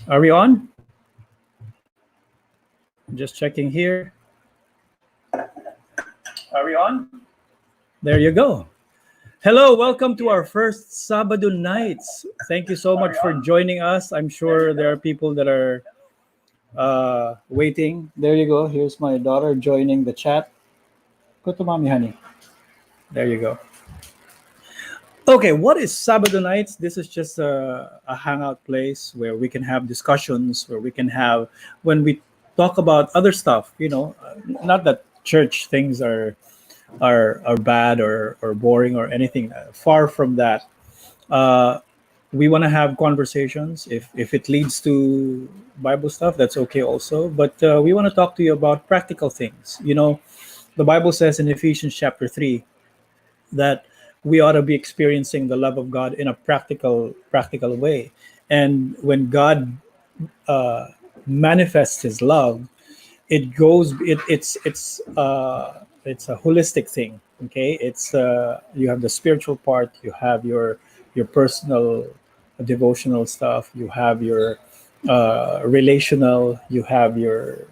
Are we on? Just checking here. Are we on? There you go. Hello, welcome to our first Sabado nights. Thank you so much for joining us. I'm sure there are people that are waiting. There you go. Here's my daughter joining the chat. Go to mommy, honey. There you go. Okay, what is Sabado nights? This is just a hangout place where we can have discussions, where we can have, when we talk about other stuff, not that church things are bad or boring or anything. Far from that. Uh, we want to have conversations. If it leads to Bible stuff, that's okay also. But we want to talk to you about practical things. The Bible says in Ephesians chapter 3 that we ought to be experiencing the love of God in a practical way. And when God uh, manifests His love, it's a holistic thing. Okay, it's you have the spiritual part, you have your personal devotional stuff, you have your relational, you have your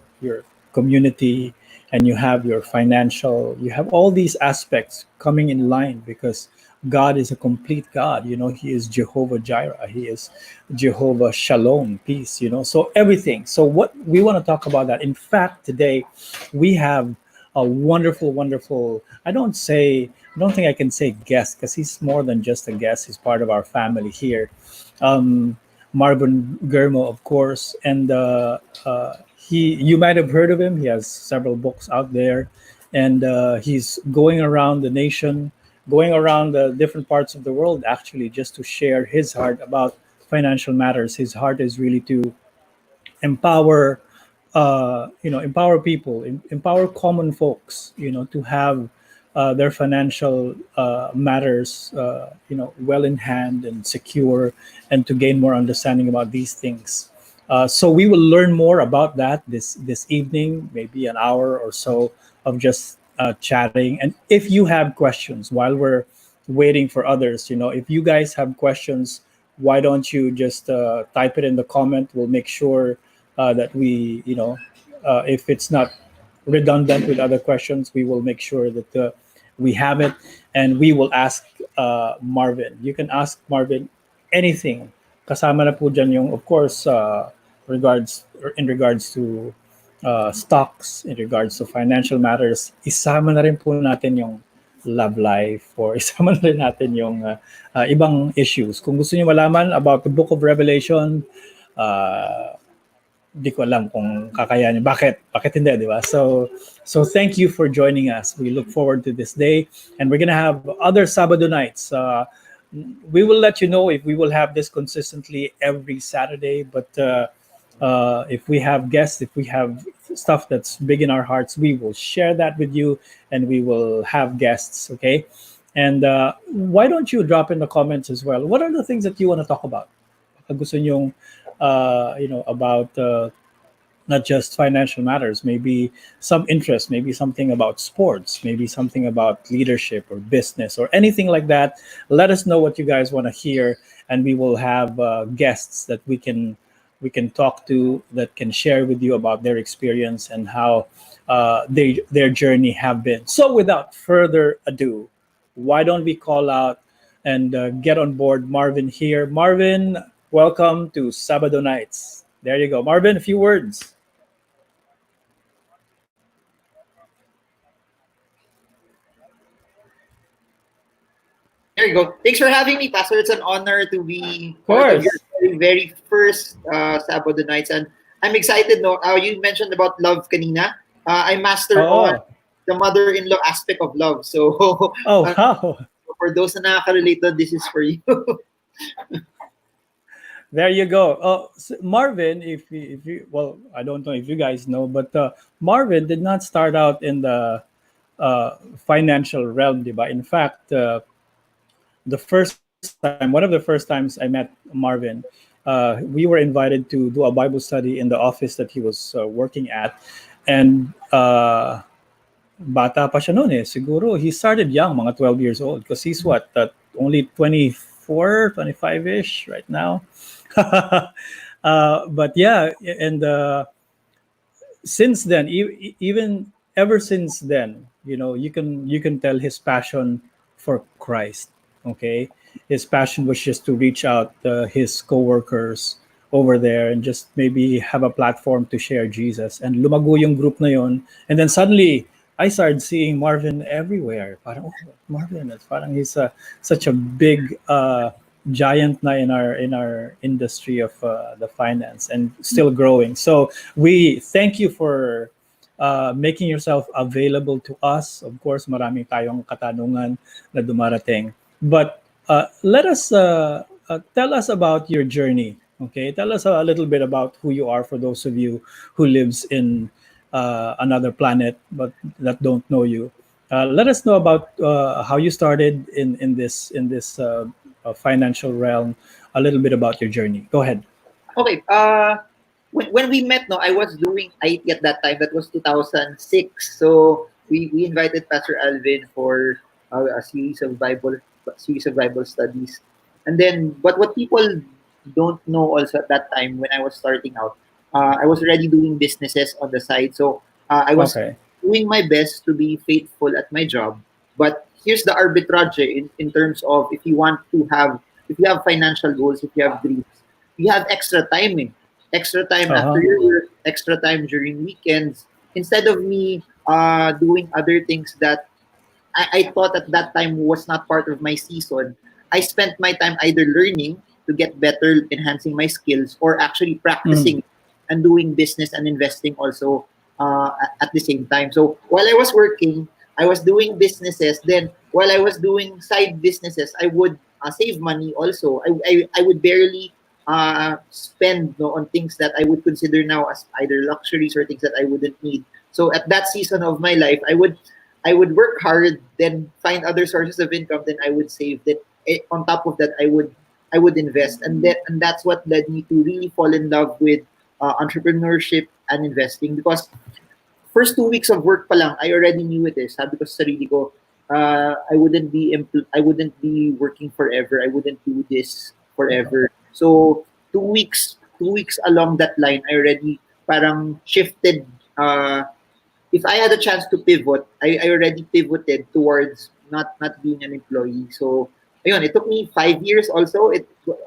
community, and you have your financial. You have all these aspects coming in line because God is a complete God. He is Jehovah Jireh. He is Jehovah Shalom, peace. So everything. So what we want to talk about that. In fact, today we have a wonderful, wonderful. I don't think I can say guest because he's more than just a guest. He's part of our family here. Um, Marvin Germo, of course, and you might have heard of him. He has several books out there, and he's going around the nation, going around the different parts of the world, actually, just to share his heart about financial matters. His heart is really to empower, empower people, empower common folks, to have their financial matters, well in hand and secure, and to gain more understanding about these things. So we will learn more about that this evening, maybe an hour or so of just chatting. And if you have questions while we're waiting for others, if you guys have questions, why don't you just type it in the comment? We'll make sure that if it's not redundant with other questions, we will make sure that we have it, and we will ask Marvin. You can ask Marvin anything. Kasama na po dyan yung, of course, in regards to stocks, in regards to financial matters. Isama na rin po natin yung love life, or isama na rin natin yung ibang issues. Kung gusto niyo malaman about the Book of Revelation, di ko alam kung kakayanin. Bakit hindi, di ba? So thank you for joining us. We look forward to this day, and we're gonna have other Sabado nights. We will let you know if we will have this consistently every Saturday, but if we have guests, if we have stuff that's big in our hearts, we will share that with you, and we will have guests, okay? And why don't you drop in the comments as well? What are the things that you want to talk about? Baka gusto nyong, about not just financial matters, maybe some interest, maybe something about sports, maybe something about leadership or business or anything like that. Let us know what you guys want to hear, and we will have guests that we can talk to, that can share with you about their experience and how their journey have been. So without further ado, why don't we call out and get on board Marvin here. Marvin, welcome to Sabado Nights. There you go. Marvin, a few words. There you go. Thanks for having me, Pastor. It's an honor to be Of part of your course. very first Sabado nights. And I'm excited. No, you mentioned about love kanina. I master on Oh, the mother-in-law aspect of love. So oh, uh, wow. for those na nakaka-relate, this is for you. There you go. Marvin, if you, well, I don't know if you guys know, but Marvin did not start out in the financial realm, diba? In fact, the first time, one of the first times I met Marvin, we were invited to do a Bible study in the office that he was working at, and bata pa siya noon eh. Siguro he started young, mga 12 years old, because he's what, only 24 24, 25-ish right now. But yeah, and since then, even ever since then, you can tell his passion for Christ. Okay, his passion was just to reach out his coworkers over there and just maybe have a platform to share Jesus. And lumago yung group na yon. And then suddenly, I started seeing Marvin everywhere. Parang, oh, Marvin, it's parang he's such a big giant na in our industry of the finance and still growing. So we thank you for making yourself available to us. Of course, maraming tayong katanungan na dumarating. But let us tell us about your journey. Okay, tell us a little bit about who you are for those of you who lives in another planet but that don't know you. Let us know about how you started in this financial realm. A little bit about your journey. Go ahead. Okay. When we met, no, I was doing IT at that time. That was 2006. So we invited Pastor Alvin for a series of Bible studies. And then, but what people don't know also at that time when I was starting out, I was already doing businesses on the side. So I was Okay. doing my best to be faithful at my job. But here's the arbitrage in terms of if you have financial goals, if you have dreams, you have extra time, extra time Uh after huh. your work, extra time during weekends. Instead of me doing other things that I thought at that time was not part of my season, I spent my time either learning to get better, enhancing my skills, or actually Mm, practicing and doing business and investing also at the same time. So while I was working, I was doing businesses. Then while I was doing side businesses, I would save money also. I would barely spend, no, on things that I would consider now as either luxuries or things that I wouldn't need. So at that season of my life, I would work hard, then find other sources of income, then I would save. Then on top of that, I would invest, and that's what led me to really fall in love with entrepreneurship and investing. Because first 2 weeks of work pa lang, I already knew it. Sabi ko sa sarili ko, I wouldn't be working forever. I wouldn't do this forever. So 2 weeks along that line, I already parang shifted. If I had a chance to pivot, I already pivoted towards not being an employee. So, ayun, it took me 5 years also.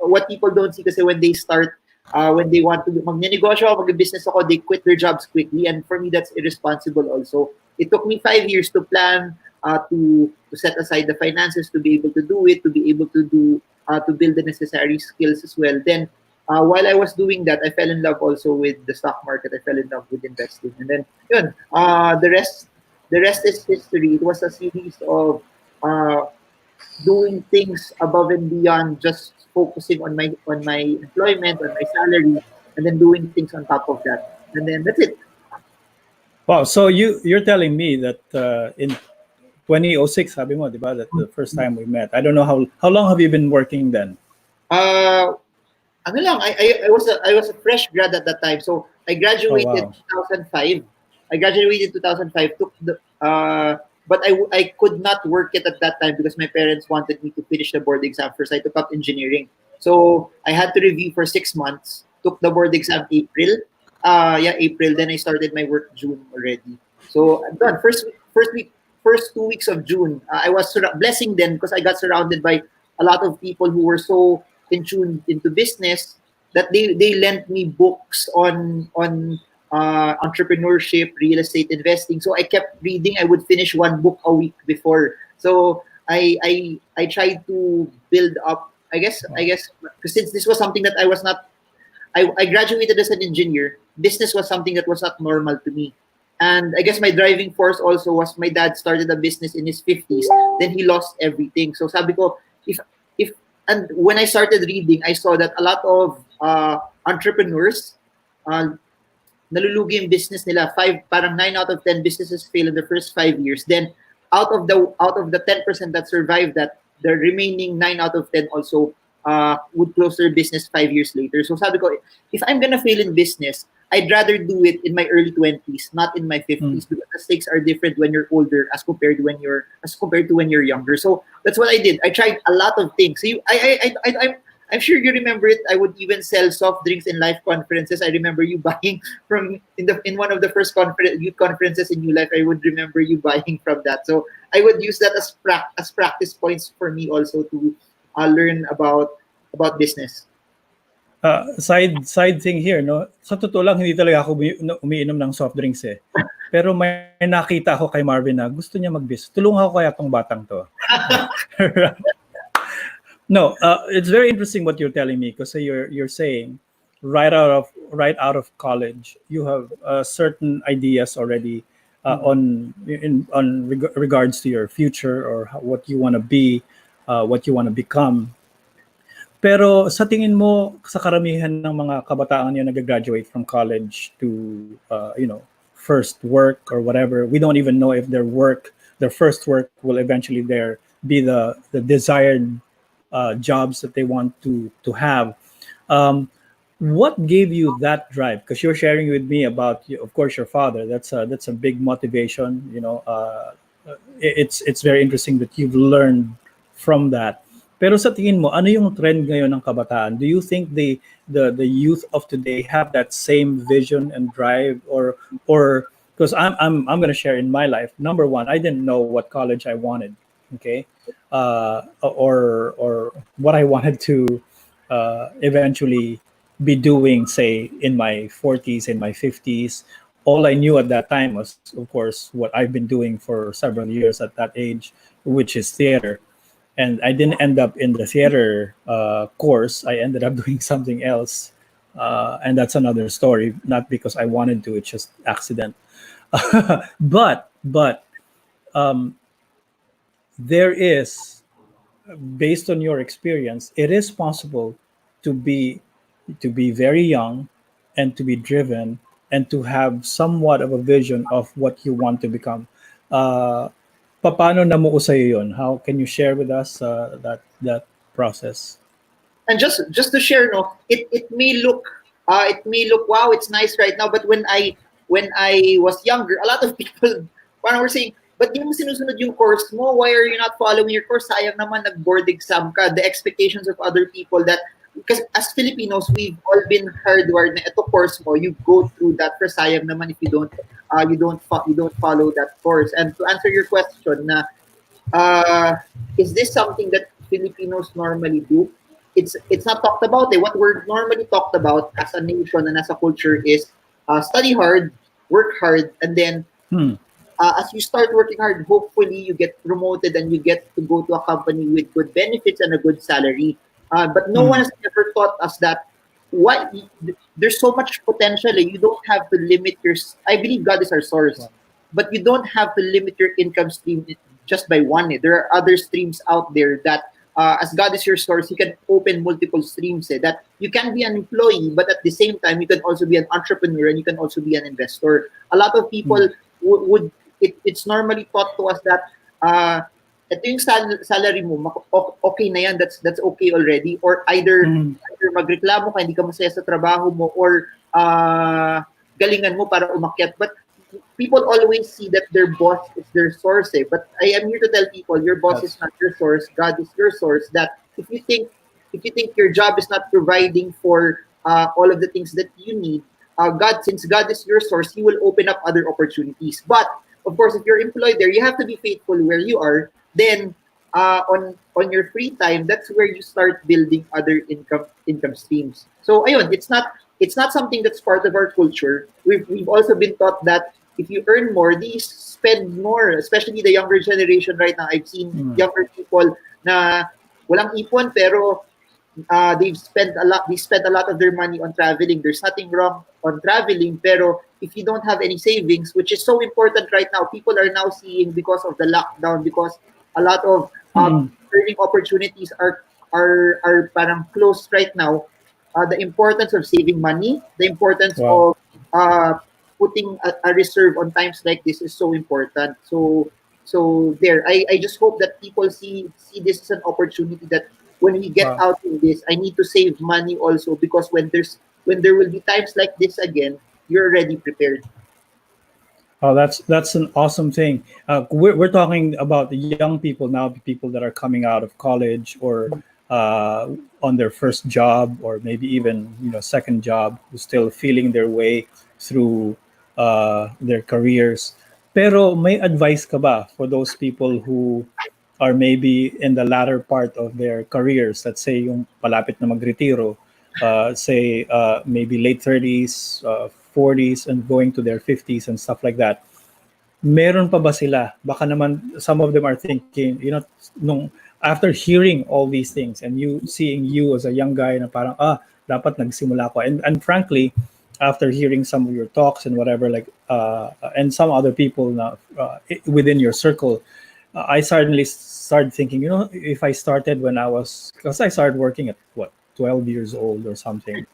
What people don't see kasi when they start, when they want to magnegosyo ako, mag-business ako, they quit their jobs quickly. And for me, that's irresponsible also. It took me 5 years to plan, to set aside the finances, to be able to do it, to be able to to build the necessary skills as well. Then, while I was doing that, I fell in love also with the stock market. I fell in love with investing, and then yun, the rest is history. It was a series of uh, doing things above and beyond just focusing on my employment, on my salary, and then doing things on top of that. And then that's it. wow. So you're telling me that in 2006, sabi mo, di ba, that the first time we met. I don't know how long have you been working then? Uh, ano lang, I was a fresh grad at that time. So I Oh graduated wow. 2005. I graduated 2005. But I could not work it at that time because my parents wanted me to finish the board exam first. I took up engineering. So I had to review for 6 months. Took the board exam April. Yeah, April. Then I started my work June already. So I'm done. First 2 weeks of June, I was blessing then because I got surrounded by a lot of people who were so in tune into business that they lent me books on entrepreneurship, real estate investing. So I kept reading. I would finish one book a week before. So I tried to build up. I Wow. guess because since this was something that I graduated as an engineer. Business was something that was not normal to me. And I guess my driving force also was my dad started a business in his 50s. Then he lost everything. So sabi ko, if and when I started reading, I saw that a lot of entrepreneurs, uh, nalulugi yung business nila. Parang 9 out of 10 businesses fail in the first 5 years. Then out of the 10% that survived that, the remaining 9 out of 10 also would close their business 5 years later. So sabi ko, if I'm gonna fail in business, I'd rather do it in my early 20s, not in my Mm. 50s, because the stakes are different when you're older as compared to when you're younger. So that's what I did. I tried a lot of things. So I'm sure you remember it. I would even sell soft drinks in live conferences. I remember you buying from in one of the first youth conferences in New Life. I would remember you buying from that. So I would use that as practice points for me also to learn about business. Side thing here, no? Sa totoo lang, hindi talaga ako umiinom ng soft drinks eh. Pero may nakita ako kay Marvin na gusto niya mag-business. Tulungan ko kaya tong batang to. No, it's very interesting what you're telling me because you're saying right out of college you have certain ideas already regards to your future or what you want to be, what you want to become. Pero sa tingin mo sa karamihan ng mga kabataan yung nag-graduate from college to first work or whatever, we don't even know if their first work will eventually be the desired jobs that they want to have. Um, what gave you that drive? Because you're sharing with me about, of course, your father. That's a big motivation. It's very interesting that you've learned from that. Pero sa tingin mo, ano yung trend ngayon ng kabataan? Do you think the youth of today have that same vision and drive, or because I'm going to share in my life. Number one, I didn't know what college I wanted. Okay, or what I wanted to eventually be doing, say in my 40s, in my 50s. All I knew at that time was, of course, what I've been doing for several years at that age, which is theater. And I didn't end up in the theater course. I ended up doing something else, and that's another story. Not because I wanted to; it's just accident. But there is, based on your experience, it is possible to be very young and to be driven and to have somewhat of a vision of what you want to become. Uh, paano namuo sa'yo yun? How can you share with us that process? And just to share, no, it may look, wow, it's nice right now, but when I was younger, a lot of people parang were saying, but di mo sinusunod yung course mo, why are you not following your course? Sayang naman, nag-board exam ka. The expectations of other people, that because as Filipinos, we've all been hardwired na ito course mo, you go through that, for sayang naman if you don't follow that course. And to answer your question na, uh, is this something that Filipinos normally do? It's not talked about. What we're normally talked about as a nation and as a culture is study hard, work hard, and then Hmm. as you start working hard, hopefully you get promoted and you get to go to a company with good benefits and a good salary. But no one Hmm. has ever taught us that what there's so much potential. You don't have to limit your. I believe God is our source, but you don't have to limit your income stream just by one. There are other streams out there that, as God is your source, you can open multiple streams. That you can be an employee, but at the same time, you can also be an entrepreneur and you can also be an investor. A lot of people Hmm. would it's normally taught to us that ito yung salary mo, okay na yan, that's okay already, or Hmm. either magreklamo ka, hindi ka masaya sa trabaho mo, or galingan mo para umakyat. But people always see that their boss is their source. But I am here to tell people, your boss is Yes. not your source. God is your source. That if you think your job is not providing for all of the things that you need, since God is your source, He will open up other opportunities. But of course, if you're employed there, you have to be faithful where you are. Then on your free time, that's where you start building other income streams. So ayun, it's not something that's part of our culture. We've also been taught that if you earn more, these spend more, especially the younger generation right now. I've seen Hmm. younger people na walang ipon, pero they spent a lot of their money on traveling. There's nothing wrong on traveling, pero if you don't have any savings, which is so important right now, people are now seeing, because of the lockdown, because a lot of Hmm. earning opportunities are parang closed right now. The importance of saving money, the importance Wow. of uh, putting a reserve on times like this is so important. So there, I just hope that people see this as an opportunity, that when we get Wow. out in this, I need to save money also, because when there will be times like this again, you're already prepared. Oh, that's an awesome thing. We're talking about the young people now, people that are coming out of college or uh, on their first job, or maybe even second job, who's still feeling their way through their careers. Pero may advice ka ba for those people who are maybe in the latter part of their careers? Let's say yung palapit na magretiro, say maybe late 30s, 40s, and going to their 50s and stuff like that. Meron pa ba sila? Baka naman some of them are thinking, nung after hearing all these things and you seeing you as a young guy na parang, dapat nagsimula ko. And frankly, after hearing some of your talks and whatever, like, and some other people na, within your circle, I suddenly started thinking, if I started when because I started working at what, 12 years old or something,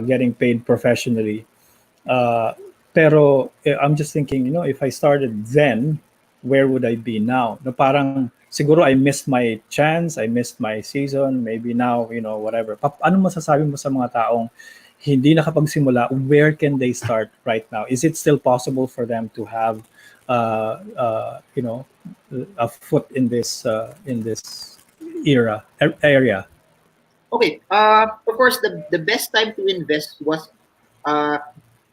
getting paid professionally. Uh, pero I'm just thinking, if I started then, where would I be now? No, parang siguro I missed my chance, I missed my season, maybe now, whatever. Ano masasabi mo sa mga taong hindi nakapagsimula? Where can they start right now? Is it still possible for them to have, a foot in this area? Okay. Of course, the best time to invest uh,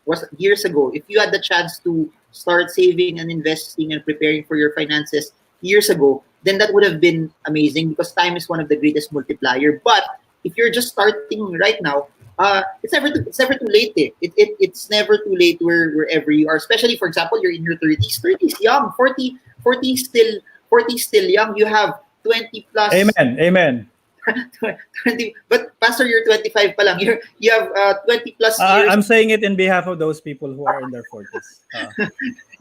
was years ago. If you had the chance to start saving and investing and preparing for your finances years ago, then that would have been amazing because time is one of the greatest multiplier. But if you're just starting right now, it's never too late. It's never too late wherever you are. Especially, for example, you're in your 30s. 30s young. 40 still 40 still young. You have 20 plus. Amen. Amen. 20, but Pastor, you're 25 pa lang. You have 20 plus years. I'm saying it in behalf of those people who are in their 40s.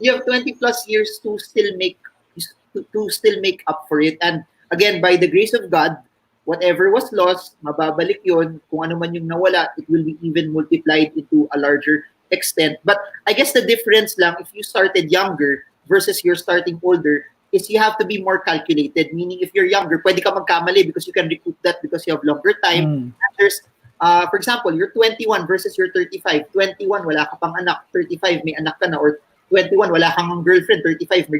You have 20 plus years to still make to still make up for it. And again, by the grace of God, whatever was lost, mababalik yon. Kung ano man yung nawala, it will be even multiplied into a larger extent. But I guess the difference lang, if you started younger versus you're starting older, is you have to be more calculated. Meaning, if you're younger, pwede ka magkamali because you can recoup that because you have longer time. Mm. There's, for example, you're 21 versus you're 35. 21, wala ka pang anak. 35, may anak ka na. Or 21, wala kang girlfriend. 35,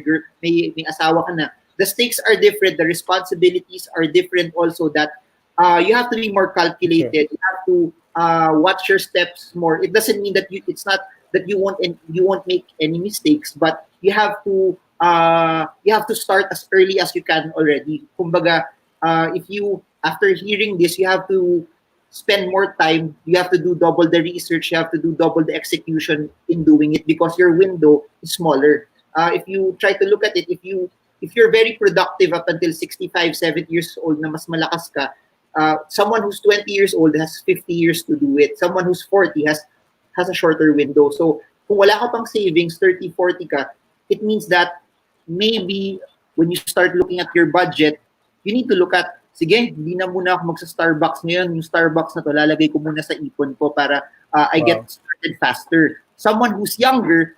may asawa ka na. The stakes are different. The responsibilities are different also, that you have to be more calculated. Sure. You have to watch your steps more. It doesn't mean that it's not that you won't make any mistakes, but you have to start as early as you can already. Kumbaga, if you, after hearing this, you have to spend more time. You have to do double the research. You have to do double the execution in doing it because your window is smaller. If you try to look at it, if you're very productive up until 65, 70 years old na mas malakas ka, someone who's 20 years old has 50 years to do it. Someone who's 40 has a shorter window. So, kung wala ka pang savings, 30, 40 ka, it means that maybe when you start looking at your budget, you need to look at, sige, hindi na muna ako magsa-Starbucks ngayon. Yung Starbucks na to, lalagay ko muna sa ipon ko para I get started faster. Someone who's younger,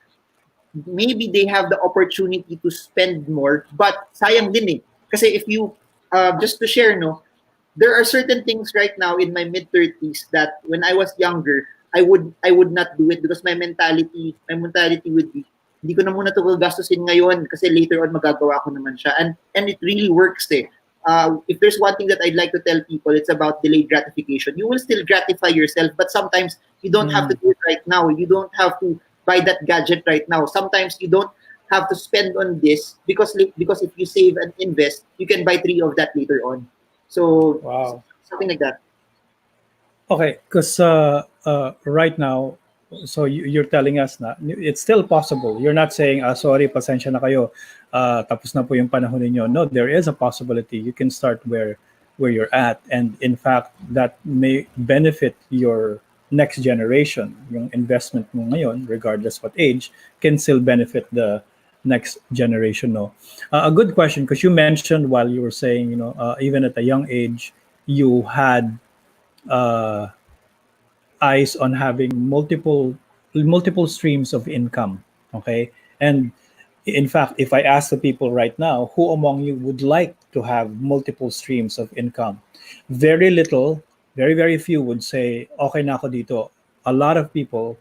maybe they have the opportunity to spend more, but sayang din eh. Kasi if you, just to share, no, there are certain things right now in my mid-30s that when I was younger, I would not do it because my mentality would be, hindi ko na muna ito gastusin ngayon kasi later on magagawa ko naman siya. And it really works eh. If there's one thing that I'd like to tell people, it's about delayed gratification. You will still gratify yourself, but sometimes you don't have to do it right now. You don't have to buy that gadget right now. Sometimes you don't have to spend on this because if you save and invest, you can buy 3 of that later on. So something like that. Okay, because right now, so you're telling us na it's still possible. You're not saying, sorry, pasensya na kayo, tapos na po yung panahon ninyo. No, there is a possibility. You can start where you're at. And in fact, that may benefit your next generation. Yung investment mo ngayon, regardless what age, can still benefit the next generation. No, a good question, because you mentioned while you were saying, even at a young age, you had eyes on having multiple streams of income. Okay, and in fact, if I ask the people right now, who among you would like to have multiple streams of income? Very little, very few would say, okay na ako dito. A lot of people,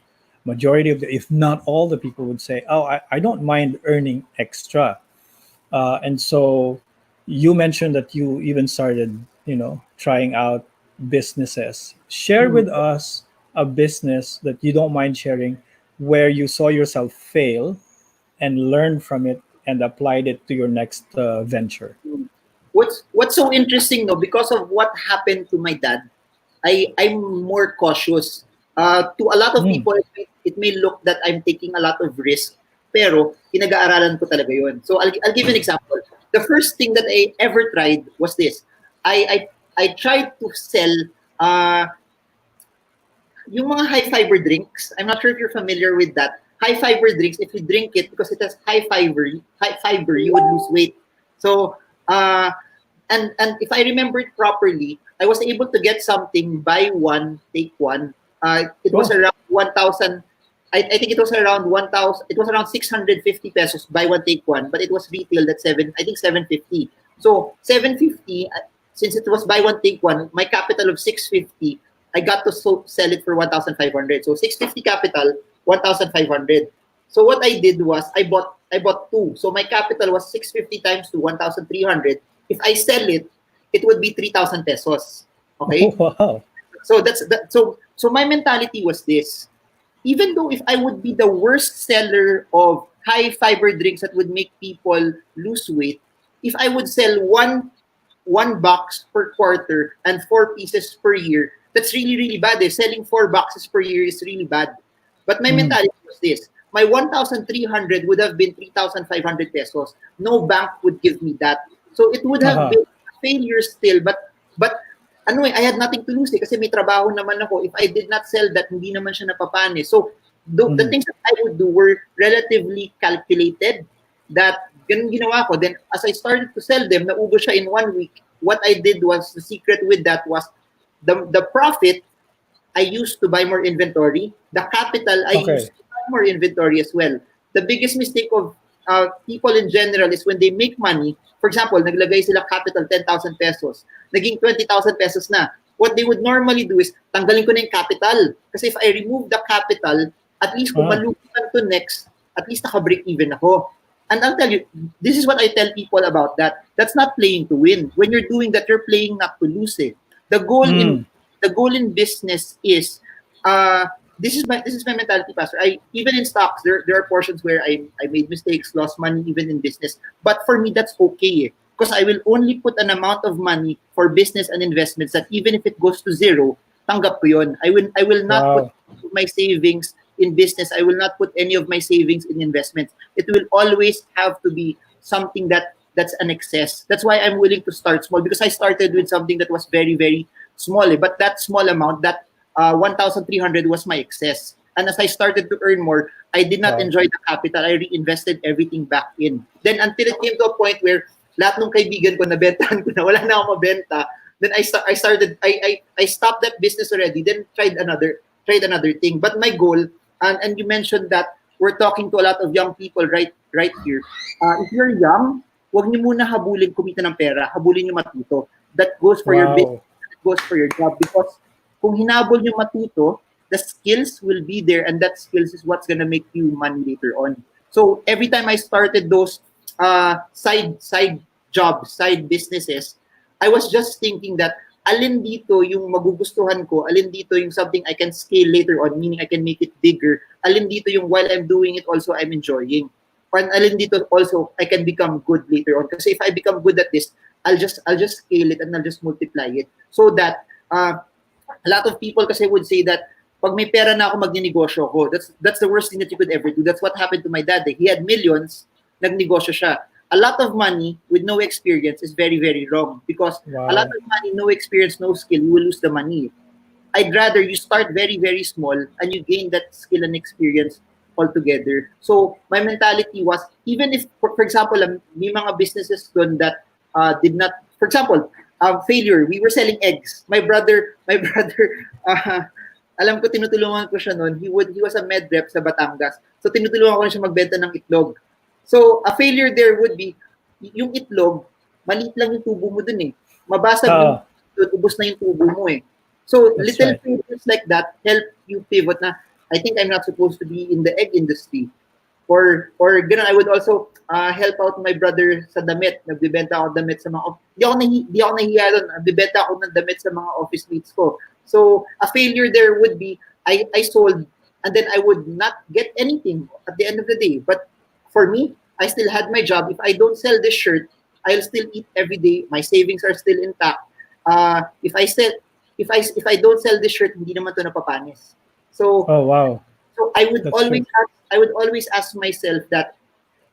majority of the, if not all the people would say, oh, I don't mind earning extra. And so you mentioned that you even started, trying out businesses. Share Mm. with us a business that you don't mind sharing where you saw yourself fail and learned from it and applied it to your next venture. What's so interesting, no, because of what happened to my dad, I'm more cautious. To a lot of Mm. people, it may look that I'm taking a lot of risk, pero pinag-aaralan ko talaga yun. So I'll give you an example. The first thing that I ever tried was this. I tried to sell uh, yung mga high fiber drinks. I'm not sure if you're familiar with that. High fiber drinks, if you drink it because it has high fiber, you would lose weight. So uh, and if I remember it properly, I was able to get something buy one take one. It was Oh, around 1,000. I think it was around 1,000. It was around 650 pesos buy one take one, but it was retailed at seven. I think 750. So 750. Since it was buy one take one, my capital of 650, I got to sell it for 1,500. So 650 capital, 1,500. So what I did was I bought two. So my capital was 650 times to 1,300. If I sell it, it would be 3,000 pesos. oh, Okay? wow. So that's that. So my mentality was this: even though if I would be the worst seller of high fiber drinks that would make people lose weight, if I would sell one box per quarter and 4 pieces per year, that's really really bad. Selling 4 boxes per year is really bad. But my Mm. mentality was this: my 1,300 would have been 3,500 pesos. No bank would give me that. So it would have Aha. been a failure still, but ano I had nothing to lose kasi may trabaho naman ako. If I did not sell that, hindi naman siya napapane. So the Mhm. things that I would do were relatively calculated. That ganun ginawa ko. Then as I started to sell them, naubos siya in 1 week. What I did was, the secret with that was the profit I used to buy more inventory. The capital I Okay. used to buy more inventory as well. The biggest mistake of people in general is when they make money. For example, naglagay sila capital 10,000 pesos. Naging 20,000 pesos na. What they would normally do is, tanggalin ko na yung capital. Kasi if I remove the capital, at least kung Ah. malugitan to next, at least naka-break even ako. And I'll tell you, this is what I tell people about that. That's not playing to win. When you're doing that, you're playing not to lose it. The goal in Mm. the goal in business is this is my mentality, Pastor. I even in stocks, there are portions where I made mistakes, lost money even in business. But for me, that's okay, because I will only put an amount of money for business and investments that even if it goes to zero, tanggap ko yun. I will not put Wow. my savings in business. I will not put any of my savings in investments. It will always have to be something that's an excess. That's why I'm willing to start small, because I started with something that was very very small, but that small amount, that 1,300 was my excess. And as I started to earn more, I did not Wow. enjoy the capital. I reinvested everything back in. Then until it came to a point where lahat ng kaibigan ko nabentahan ko na, wala na akong mabenta. Then I started I stopped that business already. Then tried another thing. But my goal, and you mentioned that we're talking to a lot of young people right here. If you're young, huwag niyo muna habulin kumita ng pera, habulin niyo matuto. That goes for your business, Wow. that goes for your job, because kung hinabol niyo matuto, the skills will be there, and that skills is what's gonna make you money later on. So every time I started those side jobs, side businesses, I was just thinking that alin dito yung magugustuhan ko, alin dito yung something I can scale later on, meaning I can make it bigger, alin dito yung while I'm doing it also I'm enjoying. And alin dito also I can become good later on. Kasi if I become good at this, I'll just scale it and I'll just multiply it. So that a lot of people kasi would say that pag may pera na ako, magninegosyo ako. That's the worst thing that you could ever do. That's what happened to my dad. He had millions, nagnegosyo siya. A lot of money with no experience is very, very wrong, because a lot Wow. of money, no experience, no skill, you will lose the money. I'd rather you start very, very small and you gain that skill and experience altogether. So my mentality was, even if, for example, may mga businesses doon that did not, for example, failure. We were selling eggs. My brother, uh, alam ko tinutulungan ko siya noon. He was a med rep sa Batangas. So tinutulungan ko siya magbenta ng itlog. So a failure there would be, yung itlog, maliit lang yung tubo mo dun eh. Mabasag yung Ah, ubos na yung tubo mo eh. So that's little right. failures like that help you pivot na, I think I'm not supposed to be in the egg industry. Or ganun, I would also help out my brother sa damit. Nagbebenta ako damit sa mga di ako nahiya doon. Nagbebenta ako ng damit sa mga office mates ko. So a failure there would be I sold and then I would not get anything at the end of the day. But for me, I still had my job. If I don't sell this shirt, I'll still eat every day. My savings are still intact. If I sell if I don't sell this shirt, hindi naman to napapanis. So Oh, wow. so That's true. I would always ask myself that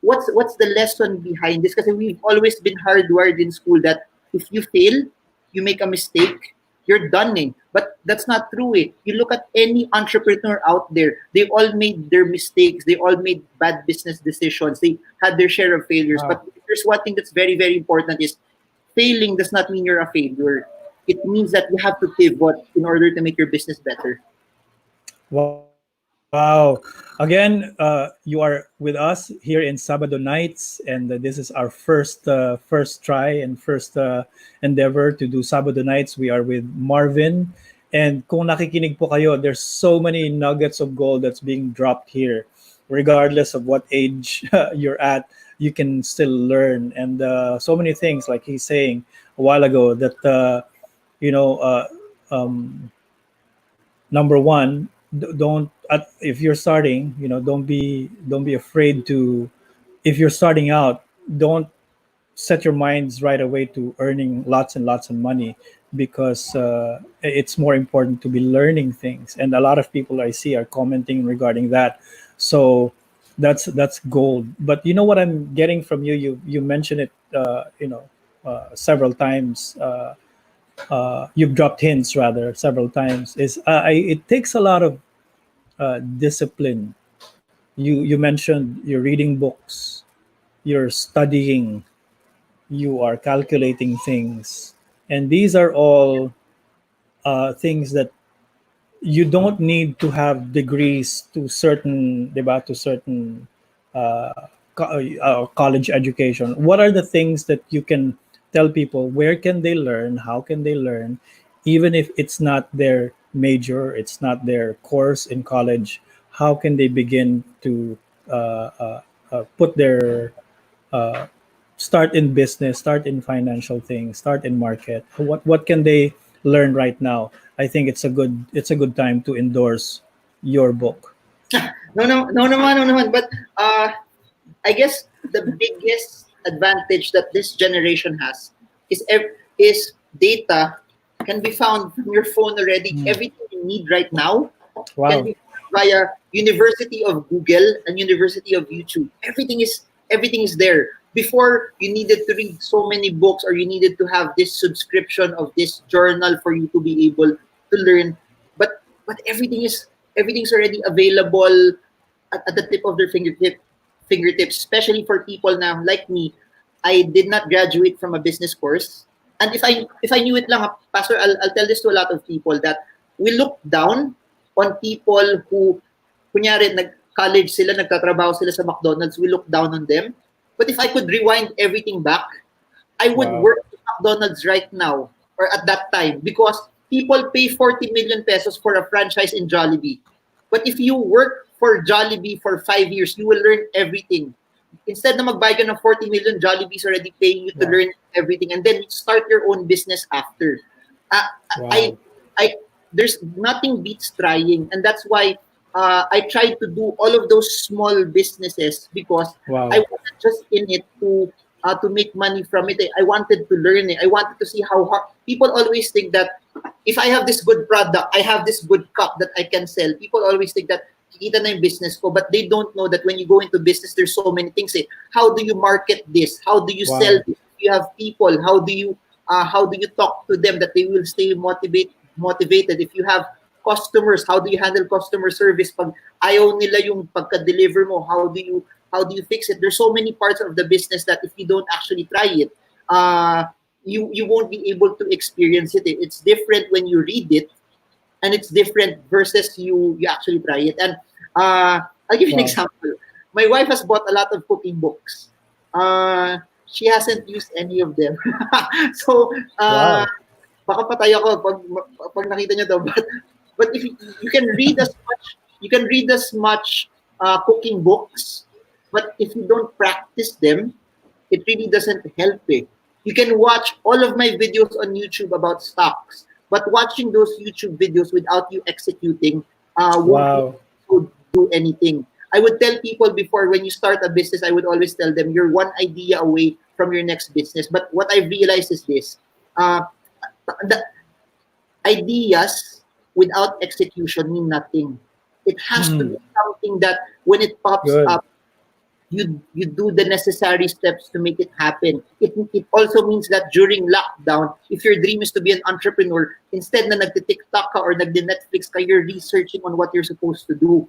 what's the lesson behind this? Because we've always been hardwired in school that if you fail, you make a mistake, you're done. Eh. But that's not true. Eh. You look at any entrepreneur out there, they all made their mistakes. They all made bad business decisions. They had their share of failures. Wow. But there's one thing that's very, very important is failing does not mean you're a failure. It means that you have to pivot in order to make your business better. Wow. Again, you are with us here in Sabado nights, and this is our first try and first endeavor to do Sabado nights. We are with Marvin, and kung nakikinig po kayo, there's so many nuggets of gold that's being dropped here, regardless of what age you're at. You can still learn, and so many things, like he's saying a while ago, that you know. Um, Number one, don't if you're starting, don't be afraid to, if you're starting out, don't set your minds right away to earning lots and lots of money, because it's more important to be learning things, and a lot of people I see are commenting regarding that. So that's gold. But you know what I'm getting from you, you mentioned it, several times, you've dropped hints rather several times, is it takes a lot of discipline. You mentioned you're reading books, you're studying, you are calculating things, and these are all things that you don't need to have degrees to certain, diba, to certain college education. What are the things that you can tell people, where can they learn, how can they learn, even if it's not their major, it's not their course in college? How can they begin to put their uh, start in business, start in financial things, start in market? What can they learn right now? I think it's a good time to endorse your book. No, no, no naman, no naman. But I guess the biggest advantage that this generation has is data can be found from your phone already. Mm. Everything you need right now can Wow. be found via University of Google and University of YouTube. Everything is there. Before you needed to read so many books or you needed to have this subscription of this journal for you to be able to learn. But everything's already available at the tip of their fingertips, especially for people now like me. I did not graduate from a business course. And if I knew it lang, Pastor, I'll tell this to a lot of people that we look down on people who, kunyari, nag-college sila, nagtatrabaho sila sa McDonald's, we look down on them. But if I could rewind everything back, I would Wow. work at McDonald's right now or at that time because people pay 40 million pesos for a franchise in Jollibee. But if you work for Jollibee for 5 years, you will learn everything. Instead na magbayad ka ng 40 million, Jollibee's already paying you to Wow. learn everything and then start your own business after. Uh, I, Wow. I, there's nothing beats trying, and that's why I tried to do all of those small businesses because I Wow. wasn't just in it to make money from it. I wanted to learn it. I wanted to see how hard. People always think that if I have this good product, I have this good cup that I can sell. People always think that kikita na yung business ko, but they don't know that when you go into business, there's so many things. Eh. How do you market this? How do you sell Wow. this? You have people. How do you talk to them that they will stay motivated? If you have customers, how do you handle customer service? Pag ayaw nila yung pagka-deliver mo, how do you fix it? There's so many parts of the business that if you don't actually try it, you won't be able to experience it. It's different when you read it, and it's different versus you actually try it. And I'll give you an Wow. example. My wife has bought a lot of cooking books. She hasn't used any of them. So Wow. baka patay ako pag nakita niyo to. But if you can read as much You can read as much cooking books, but if you don't practice them, it really doesn't help it. You can watch all of my videos on YouTube about stocks, but watching those YouTube videos without you executing won't Wow. do anything. I would tell people before, when you start a business, I would always tell them you're one idea away from your next business. But what I realized is this: uh, the ideas without execution mean nothing. It has to Hmm. be something that when it pops Good. up, you do the necessary steps to make it happen. It also means that during lockdown, if your dream is to be an entrepreneur, instead na nagti-TikTok ka or nagdi-Netflix ka, you're researching on what you're supposed to do.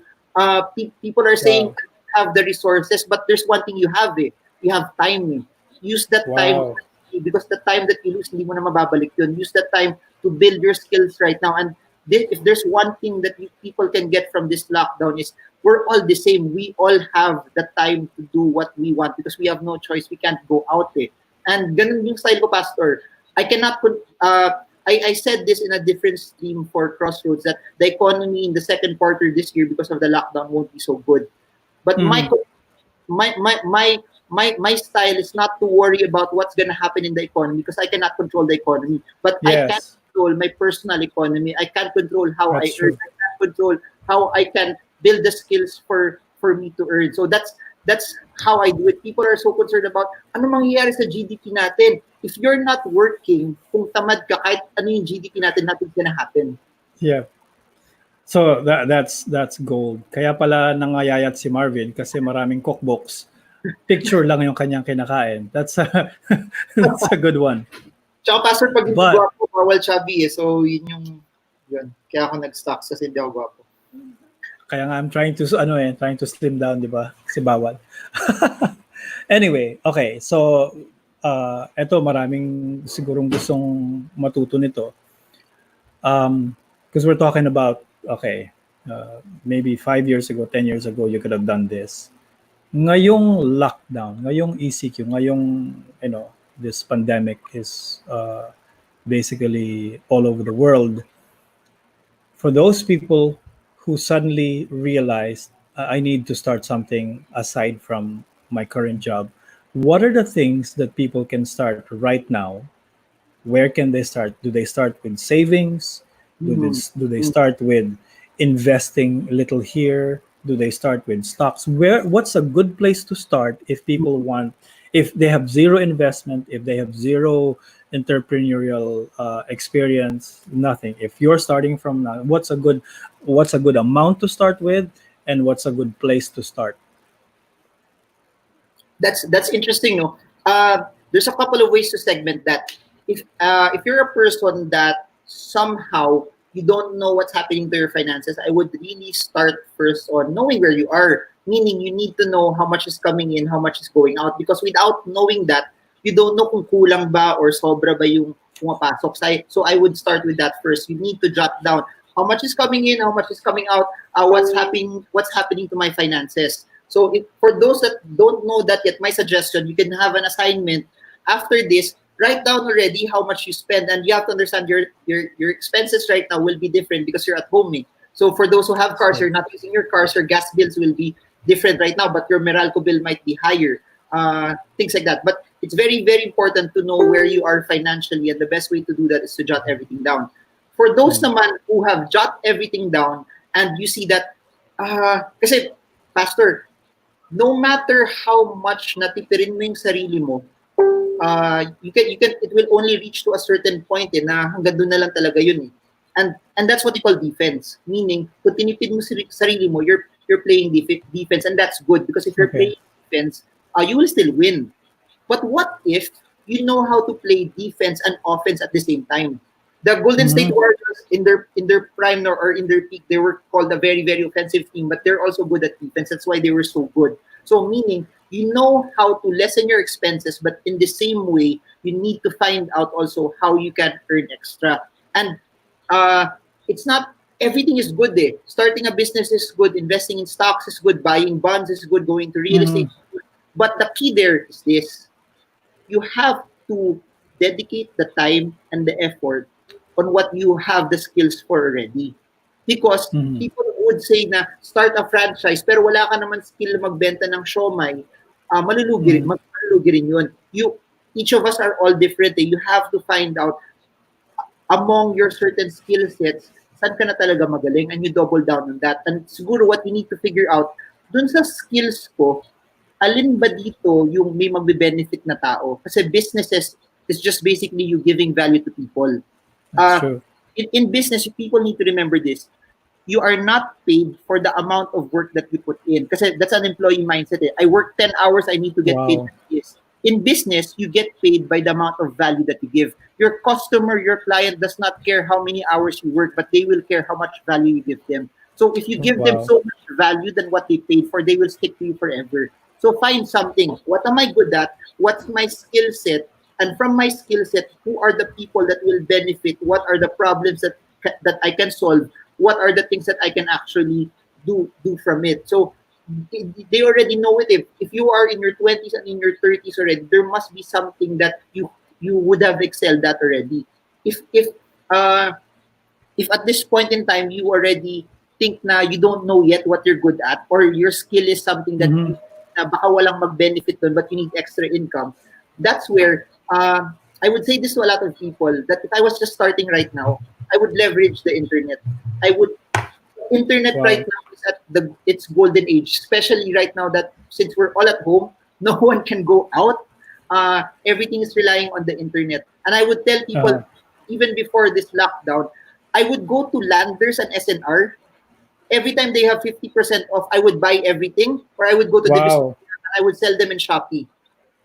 People are saying Wow. have the resources, but there's one thing you have You have time Use that time Wow. because the time that you lose, hindi mo na mababalik yun. Use that time to build your skills right now. And if there's one thing that people can get from this lockdown is we're all the same. We all have the time to do what we want because we have no choice. We can't go out And ganun yung style ko, Pastor. I cannot put, I said this in a different stream for Crossroads that the economy in the second quarter this year because of the lockdown won't be so good. But Hmm. my my my my style is not to worry about what's going to happen in the economy because I cannot control the economy, but I can Yes, control my personal economy. I can control how I that's earn. true. I can control how I can build the skills for me to earn. So that's how I do it. People are so concerned about ano mangyayari sa GDP natin. If you're not working, kung tamad ka, kahit ano yung GDP natin, nothing's gonna happen. Yeah. So that's gold. Kaya pala nangayayat si Marvin kasi maraming cookbooks. Picture lang yung kanyang kinakain. That's a that's a good one. Tsaka pastor, pag hindi But gwapo, bawal chubby So yun. Kaya ako nag-stocks kasi hindi ako gwapo. kaya nga I'm trying to slim down, 'di ba? Kasi bawal. Anyway, okay. So eto maraming sigurong gustong matuto nito. Because we're talking about okay, maybe 5 years ago, 10 years ago, you could have done this. Ngayong lockdown, ngayong ECQ, ngayong this pandemic is basically all over the world. For those people who suddenly realized I need to start something aside from my current job, what are the things that people can start right now? Where can they start? Do they start with savings? Mm-hmm. Do they start with investing a little here? Do they start with stocks? What's a good place to start if people want, if they have zero investment, if they have zero entrepreneurial experience, nothing. If you're starting from now, what's a good amount to start with, and what's a good place to start? That's interesting, no? There's a couple of ways to segment that. If you're a person that somehow you don't know what's happening to your finances, I would really start first on knowing where you are. Meaning, you need to know how much is coming in, how much is going out. Because without knowing that, you don't know kung kulang ba or sobra ba yung pumapasok. So I would start with that first. You need to jot down how much is coming in, how much is coming out, what's happening to my finances. So for those that don't know that yet, my suggestion, you can have an assignment after this. Write down already how much you spend, and you have to understand your expenses right now will be different because you're at home. So for those who have cars, you're not using your cars, your gas bills will be different right now, but your Meralco bill might be higher. Things like that. But it's very, very important to know where you are financially, and the best way to do that is to jot everything down. For those naman who have jot everything down and you see that, kasi, Pastor, no matter how much natipirin mo yung sarili mo, it will only reach to a certain point na hanggang doon na lang talaga yun. And that's what you call defense. Meaning, kung tinipid mo sarili mo, you're playing defense, and that's good because if you're Okay. playing defense, you will still win. But what if you know how to play defense and offense at the same time? The Golden State Mhm. Warriors in their prime or in their peak, they were called a very, very offensive team, but they're also good at defense. That's why they were so good. So meaning you know how to lessen your expenses, but in the same way, you need to find out also how you can earn extra. And uh, it's not everything is good. Starting a business is good, investing in stocks is good, buying bonds is good, going to real estate Mhm. is good. But the key there is this: you have to dedicate the time and the effort on what you have the skills for already. Because Mhm. people would say na start a franchise pero wala ka naman skill magbenta ng siomai, Mhm. malulugi rin yun. Each of us are all different. You have to find out among your certain skill sets, saan ka na talaga magaling, and you double down on that. And siguro what you need to figure out, dun sa skills ko, alin ba dito yung may magbe-benefit na tao? Kasi businesses is just basically you giving value to people. That's Uh, true. in business, people need to remember this. You are not paid for the amount of work that you put in. Kasi that's an employee mindset. Eh. I work 10 hours, I need to get paid Wow. for this. In business, you get paid by the amount of value that you give. Your customer, your client does not care how many hours you work, but they will care how much value you give them. So if you give them Wow. so much value than what they paid for, they will stick to you forever. So find something. What am I good at? What's my skill set? And from my skill set, who are the people that will benefit? What are the problems that I can solve? What are the things that I can actually do from it? So they already know it. If you are in your 20s and in your 30s already, there must be something that you would have excelled at already. Uh, if at this point in time you already think na you don't know yet what you're good at, or your skill is something that Mhm. you na baka walang mag-benefit dun, but you need extra income, that's where I would say this to a lot of people, that if I was just starting right now, I would leverage the internet. I would Internet right Wow. now is at its golden age, especially right now that since we're all at home, no one can go out. Everything is relying on the internet. And I would tell people, Uh, even before this lockdown, I wowould go to Landers and SNR. Every time they have 50% off, I would buy everything, or I would go to the wow. distributor and I would sell them in Shopee.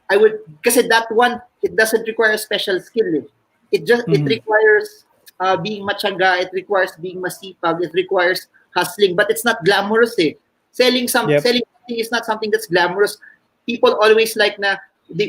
I would, kasi that one, it doesn't require a special skill. Eh. It Mhm. requires being matyaga, it requires being masipag, it requires hustling, but it's not glamorous. Eh. Yep. Selling something is not something that's glamorous. People always like na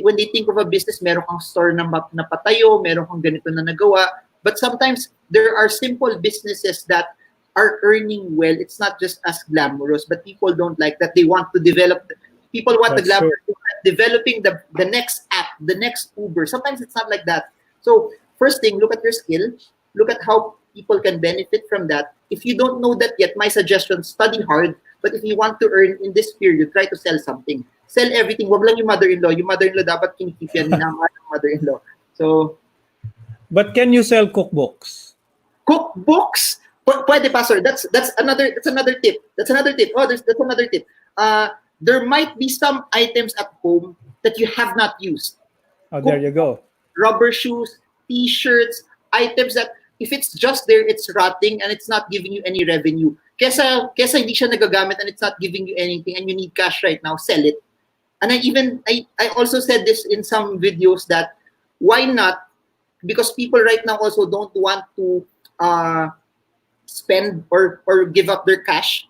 when they think of a business, meron kang store na patayo, meron kang ganito na nagawa. But sometimes there are simple businesses that are earning well. It's not just as glamorous, but people don't like that. They want to develop. People want the That's true. glamour, developing the next app, the next Uber. Sometimes it's not like that. So first thing, look at your skill. Look at how people can benefit from that. If you don't know that yet, my suggestion, study hard. But if you want to earn in this period, try to sell something. Sell everything. Wag lang yung mother-in-law. Yung mother-in-law dapat kinikip yan, minamahal ng mother-in-law. So, But can you sell cookbooks? cookbooks. Pwede, pastor. That's another tip. That's another tip. Oh, that's another tip. There might be some items at home that you have not used. Oh, there you Cookbook, go. rubber shoes, t-shirts, items that if it's just there, it's rotting and it's not giving you any revenue. Kesa hindi siya nagagamit and it's not giving you anything and you need cash right now, sell it. And I also said this in some videos that why not, because people right now also don't want to uh, spend or give up their cash,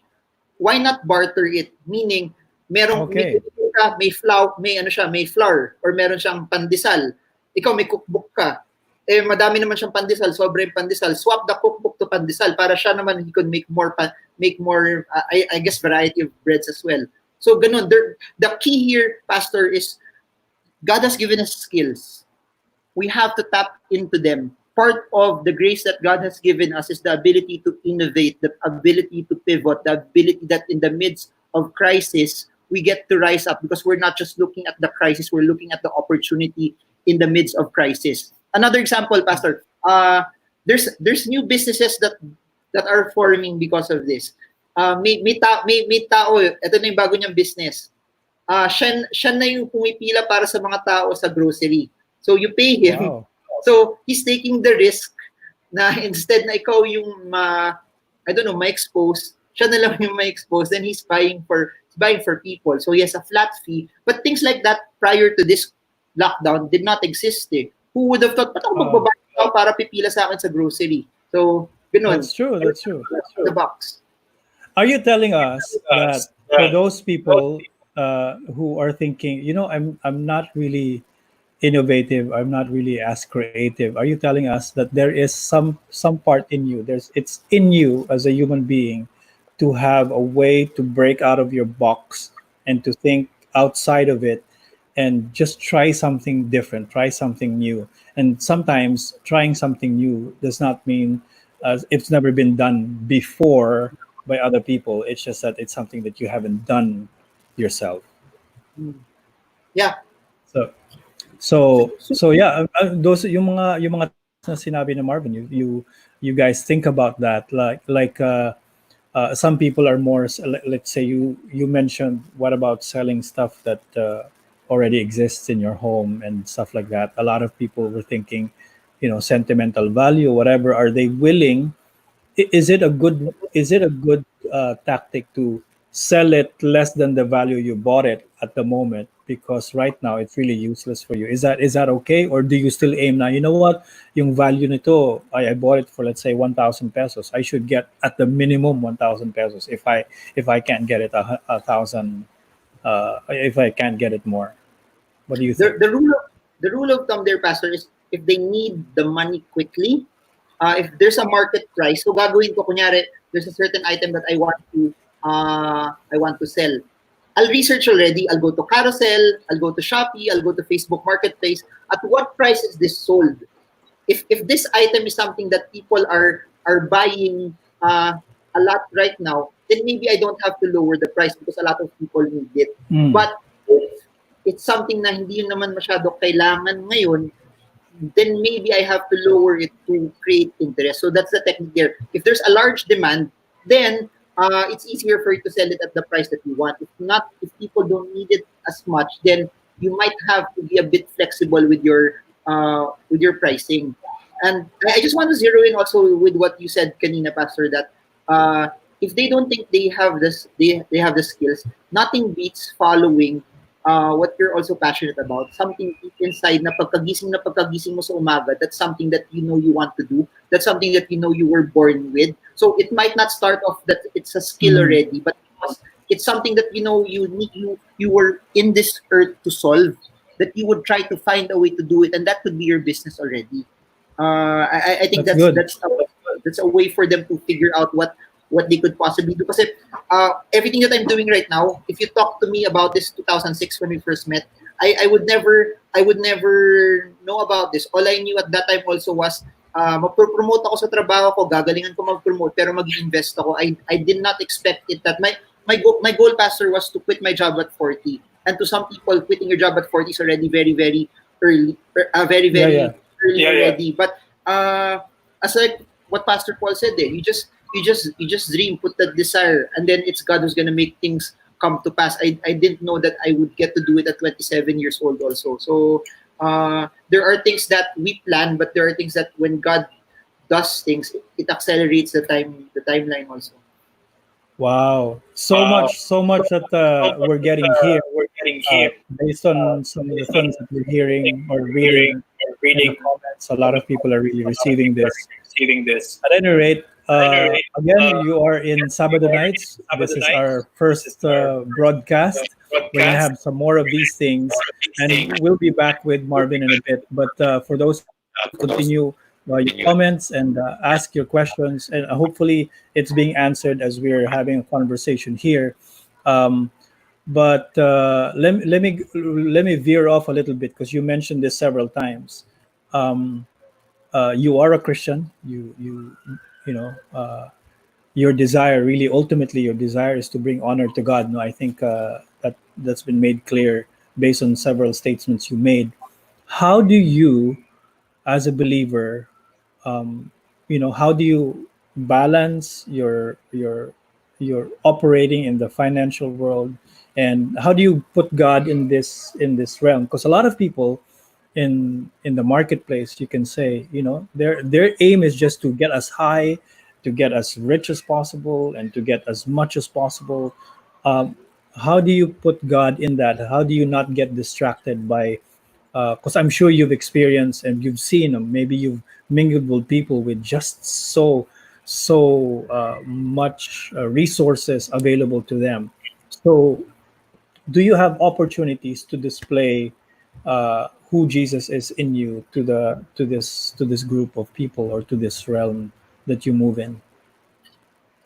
why not barter it? Meaning, may Okay. cookbook ka, may flour, or meron siyang pandesal. Ikaw may cookbook ka. Eh, madami naman siyang pandesal, sobrang pandesal. Swap the cookbook to pandesal para siya naman he could make more, I guess, variety of breads as well. So, ganun. The key here, Pastor, is God has given us skills. We have to tap into them. Part of the grace that God has given us is the ability to innovate, the ability to pivot, the ability that in the midst of crisis, we get to rise up because we're not just looking at the crisis, we're looking at the opportunity in the midst of crisis. Another example, Pastor, there's new businesses that are forming because of this. May tao, ito na yung bago niyang business. Siya na yung pumipila para sa mga tao sa grocery. So you pay him. Wow. So he's taking the risk na instead na ikaw yung I don't know, ma-expose, siya na lang yung ma-expose, then he's buying for people. So he has a flat fee. But things like that prior to this lockdown did not exist eh. Who would have thought, ba't ako Uh, magbabayad ako para pipila sa akin sa grocery? So, ganun. that's true. That's true. The box. Are you telling us that for those people who are thinking, I'm not really innovative, I'm not really as creative, are you telling us that there is some part in you, it's in you as a human being to have a way to break out of your box and to think outside of it and just try something different, try something new. And sometimes trying something new does not mean It's never been done before by other people. It's just that it's something that you haven't done yourself. Mm. Yeah. So So, so so yeah, those yung mga things na sinabi ni Marvin, you guys think about that, some people are more, let's say you mentioned, what about selling stuff that already exists in your home and stuff like that. A lot of people were thinking, sentimental value, whatever. Are they willing, is it a good tactic to sell it less than the value you bought it at the moment, because right now it's really useless for you? Is that okay, or do you still aim now, what, yung value nito, I bought it for, let's say, 1,000 pesos, I should get at the minimum 1,000 pesos, if I can't get it a thousand, if I can't get it more? What do you think? the rule of thumb there, Pastor, is if they need the money quickly, if there's a market price, so gagawin ko, kunyari, there's a certain item that I want to sell. I'll research already. I'll go to Carousel, I'll go to Shopee, I'll go to Facebook Marketplace. At what price is this sold? If this item is something that people are buying a lot right now, then maybe I don't have to lower the price because a lot of people need it. Mm, But if it's something na hindi yun naman masyado kailangan ngayon, then maybe I have to lower it to create interest. So that's the technique there. If there's a large demand, then it's easier for you to sell it at the price that you want. If not, if people don't need it as much, then you might have to be a bit flexible with your pricing. And I just want to zero in also with what you said, kanina, Pastor, that if they don't think they have the skills, nothing beats following what you're also passionate about, something deep inside na pagkagising mo sa umaga, that's something that you know you want to do. That's something that you know you were born with. So it might not start off that it's a skill mm, already, but it's something that you know you were in this earth to solve. That you would try to find a way to do it, and that could be your business already. I think that's good. that's a way for them to figure out what they could possibly do. Because everything that I'm doing right now, if you talk to me about this 2006 when we first met, I would never know about this. All I knew at that time also was magpo-promote ako sa trabaho ko, gagalingan ko mag-promote, pero mag-invest ako. I did not expect it that my goal, Pastor, was to quit my job at 40. And to some people, quitting your job at 40 is already very, very early, very, Yeah, yeah. very early already. But as like what Pastor Paul said, you just dream, put that desire, and then it's God who's gonna make things come to pass. I didn't know that I would get to do it at 27 years old also. So there are things that we plan, but there are things that when God does things, it accelerates the timeline also. Wow, so much that we're getting here, based on some of the things that we're hearing or reading in the comments. A lot of people are really receiving this. At any rate, again, you are in Sabado nights. This is our first broadcast. We're gonna have some more of these things, and we'll be back with Marvin in a bit. But for those of you, please continue your comments and ask your questions, and hopefully it's being answered as we're having a conversation here. Um, but let me veer off a little bit, because you mentioned this several times. Um, you are a Christian. You know, your desire, really, ultimately, your desire is to bring honor to God. No, I think that's been made clear based on several statements you made. How do you, as a believer, um, how do you balance your operating in the financial world, and how do you put God in this realm? Because a lot of people in the marketplace, you can say, their aim is just to get as high, to get as rich as possible, and to get as much as possible. um, how do you put God in that? How do you not get distracted by, because I'm sure you've experienced and you've seen, maybe you've mingled with people with just so much resources available to them. So do you have opportunities to display who Jesus is in you, to this group of people, or to this realm that you move in?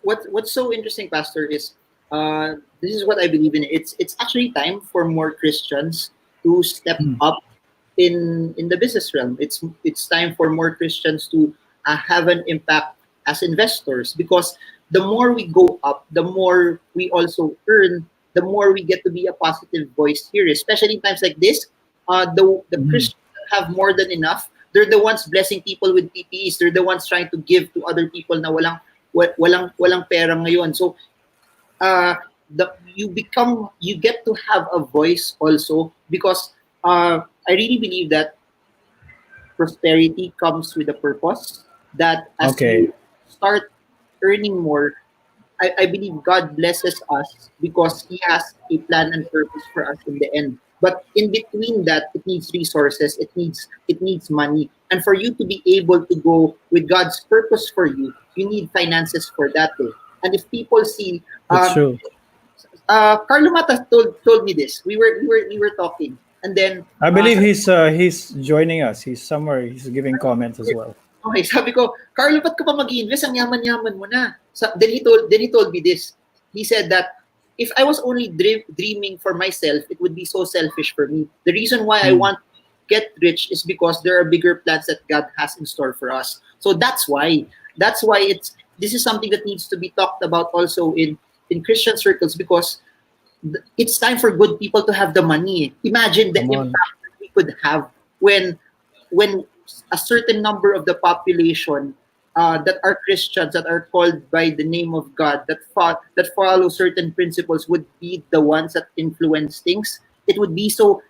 What's so interesting, Pastor, is this is what I believe in. It's actually time for more Christians to step Mm, up in the business realm. It's time for more Christians to have an impact as investors, because the more we go up, the more we also earn, the more we get to be a positive voice here, especially in times like this. The Mhm. Christians have more than enough. They're the ones blessing people with PPEs. They're the ones trying to give to other people na walang pera ngayon. So you get to have a voice also, because I really believe that prosperity comes with a purpose. That as Okay. you start earning more, I believe God blesses us because He has a plan and purpose for us in the end. But in between that, it needs resources, it needs money, and for you to be able to go with God's purpose for you, you need finances for that. Eh. And if people see, That's true. Carlo Mata told me this. We were talking, and then I believe he's joining us. He's somewhere. He's giving comments as well. okay, sabi ko, Carlo, ba't ka pa mag-invest? Ang yaman-yaman mo na. Then he told me this. He said that if I was only dreaming for myself, it would be so selfish for me. The reason why I Mm. want to get rich is because there are bigger plans that God has in store for us. So that's why. That's why this is something that needs to be talked about also in Christian circles, because it's time for good people to have the money. Imagine the Come on. impact that we could have when when a certain number of the population that are Christians, that are called by the name of God, that follow certain principles, would be the ones that influence things. It would be so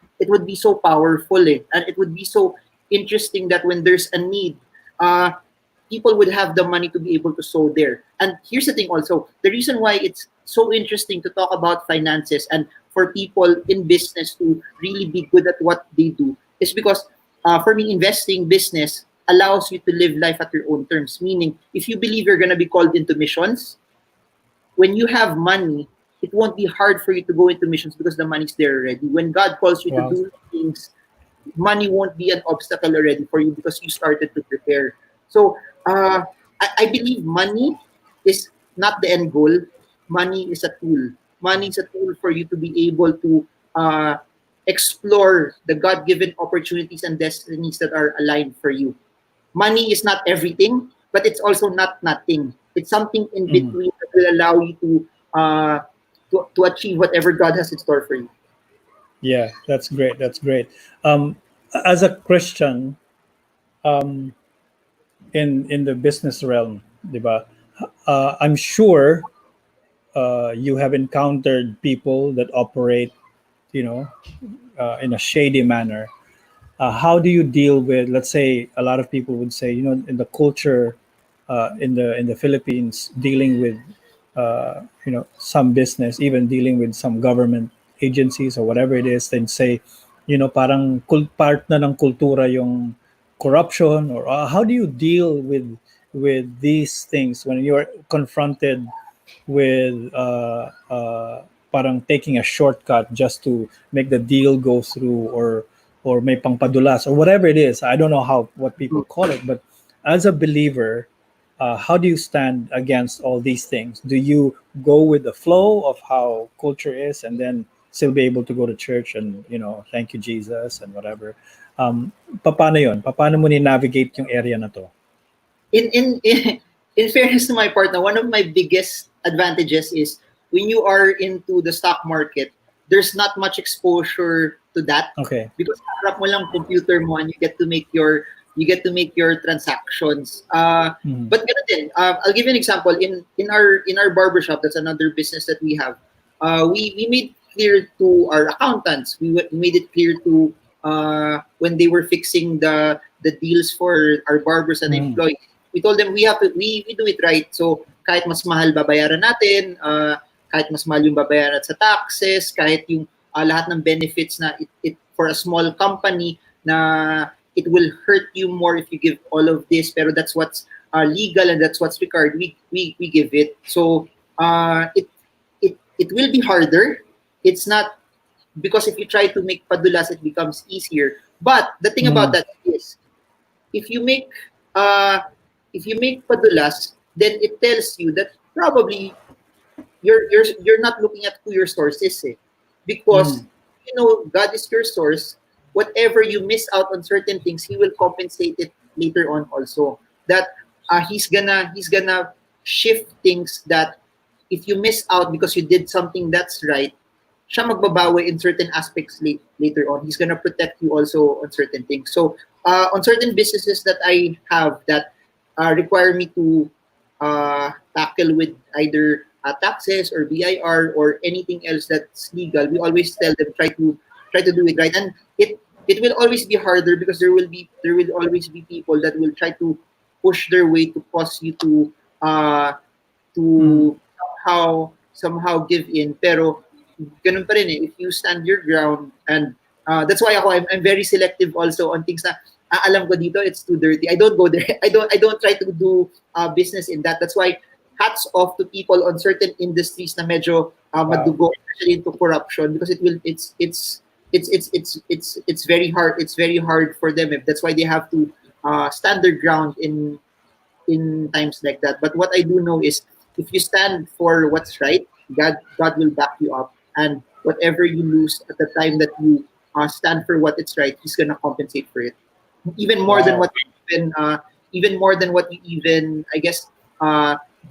powerful, eh? And it would be so interesting that when there's a need, uh, people would have the money to be able to sow there. And here's the thing also, the reason why it's so interesting to talk about finances and for people in business to really be good at what they do is because for me, investing business allows you to live life at your own terms. Meaning, if you believe you're going to be called into missions, when you have money, it won't be hard for you to go into missions because the money's there already. When God calls you to Wow. do things, money won't be an obstacle already for you because you started to prepare. So I believe money is not the end goal. Money is a tool. Money is a tool for you to be able to uh, explore the God-given opportunities and destinies that are aligned for you. Money is not everything, but it's also not nothing. It's something in Mhm. between that will allow you to achieve whatever God has in store for you. Yeah, that's great. That's great. Um, as a Christian, um, in the business realm, diba? I'm sure you have encountered people that operate, you know, in a shady manner. How do you deal with, let's say, a lot of people would say, in the culture, in the Philippines, dealing with, some business, even dealing with some government agencies or whatever it is, then say, parang part na ng kultura yung corruption, or how do you deal with these things when you're confronted with parang taking a shortcut just to make the deal go through, or may pangpadulas or whatever it is. I don't know what people call it, but as a believer, how do you stand against all these things? Do you go with the flow of how culture is and then still be able to go to church and thank you Jesus and whatever? Paano yon? Paano mo ni navigate yung area na to? In fairness to my partner, one of my biggest advantages is when you are into the stock market, there's not much exposure to that Okay. because harap mo lang computer mo and you get to make your transactions. Mhm. But ganun din, I'll give you an example. In our barbershop, that's another business that we have. We made clear to our accountants. We made it clear to when they were fixing the deals for our barbers and Mhm. employees. We told them we do it right. So kahit mas mahal babayaran natin, kahit mas mahal yung babayaran sa taxes, kahit yung lahat ng benefits na it for a small company na it will hurt you more if you give all of this, pero that's what's legal and that's what's required. We give it. So it will be harder. It's not because if you try to make padulas, it becomes easier. But the thing about Mhm. that is, if you make uh, if you make padulas, then it tells you that probably you're not looking at who your source is, eh. Because Mhm. God is your source. Whatever you miss out on certain things, He will compensate it later on also. That he's gonna shift things that if you miss out because you did something that's right, siya magbabawi in certain aspects later on. He's gonna protect you also on certain things. So on certain businesses that I have that require me to tackle with either taxes or BIR or anything else that's legal, we always tell them try to do it right. And it will always be harder because there will always be people that will try to push their way to cause you uh, Mm. to somehow give in. Pero ganun pa rin eh. If you stand your ground, and that's why I'm very selective also on things na alam ko dito it's too dirty. I don't go there. I don't try to do business in that. That's why hats off to people on certain industries na medyo Wow. madugo, especially into corruption, because it's very hard. It's very hard for them. That's why they have to stand their ground in times like that. But what I do know is if you stand for what's right, God will back you up, and whatever you lose at the time that you stand for what it's right, He's gonna compensate for it, even more than Wow. what you even more than what you even I guess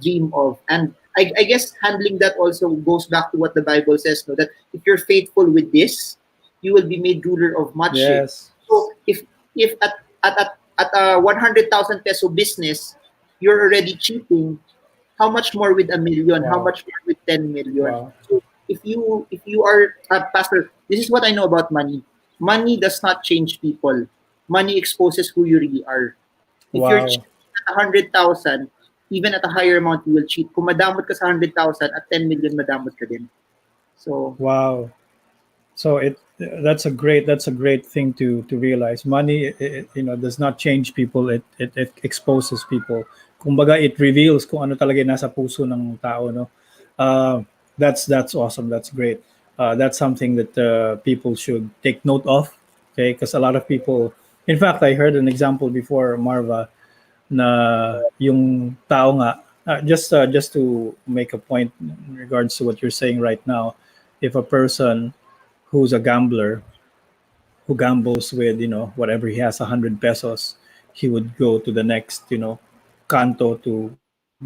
dream of. And I guess handling that also goes back to what the Bible says, no, that if you're faithful with this, you will be made ruler of much. Eh. Yes. So if at a 100,000 peso business, you're already cheating, how much more with a million? How Wow. much more with 10 million? Wow. So if you are pastor, this is what I know about money. Money does not change people. Money exposes who you really are. If you're Wow. cheating at 100,000, even at a higher amount, you will cheat. Kung madamot ka sa 100,000, at 10 million, madamot ka din. So, Wow. So that's a great thing to realize. Money, does not change people. It exposes people. Kumbaga, it reveals kung ano talaga yung nasa puso ng tao. No, uh, that's awesome. That's great. That's something that people should take note of. Okay, because a lot of people. In fact, I heard an example before, Marva, na yung tao nga. Just to make a point in regards to what you're saying right now, if a person who's a gambler who gambles with whatever he has 100 pesos, he would go to the next canto to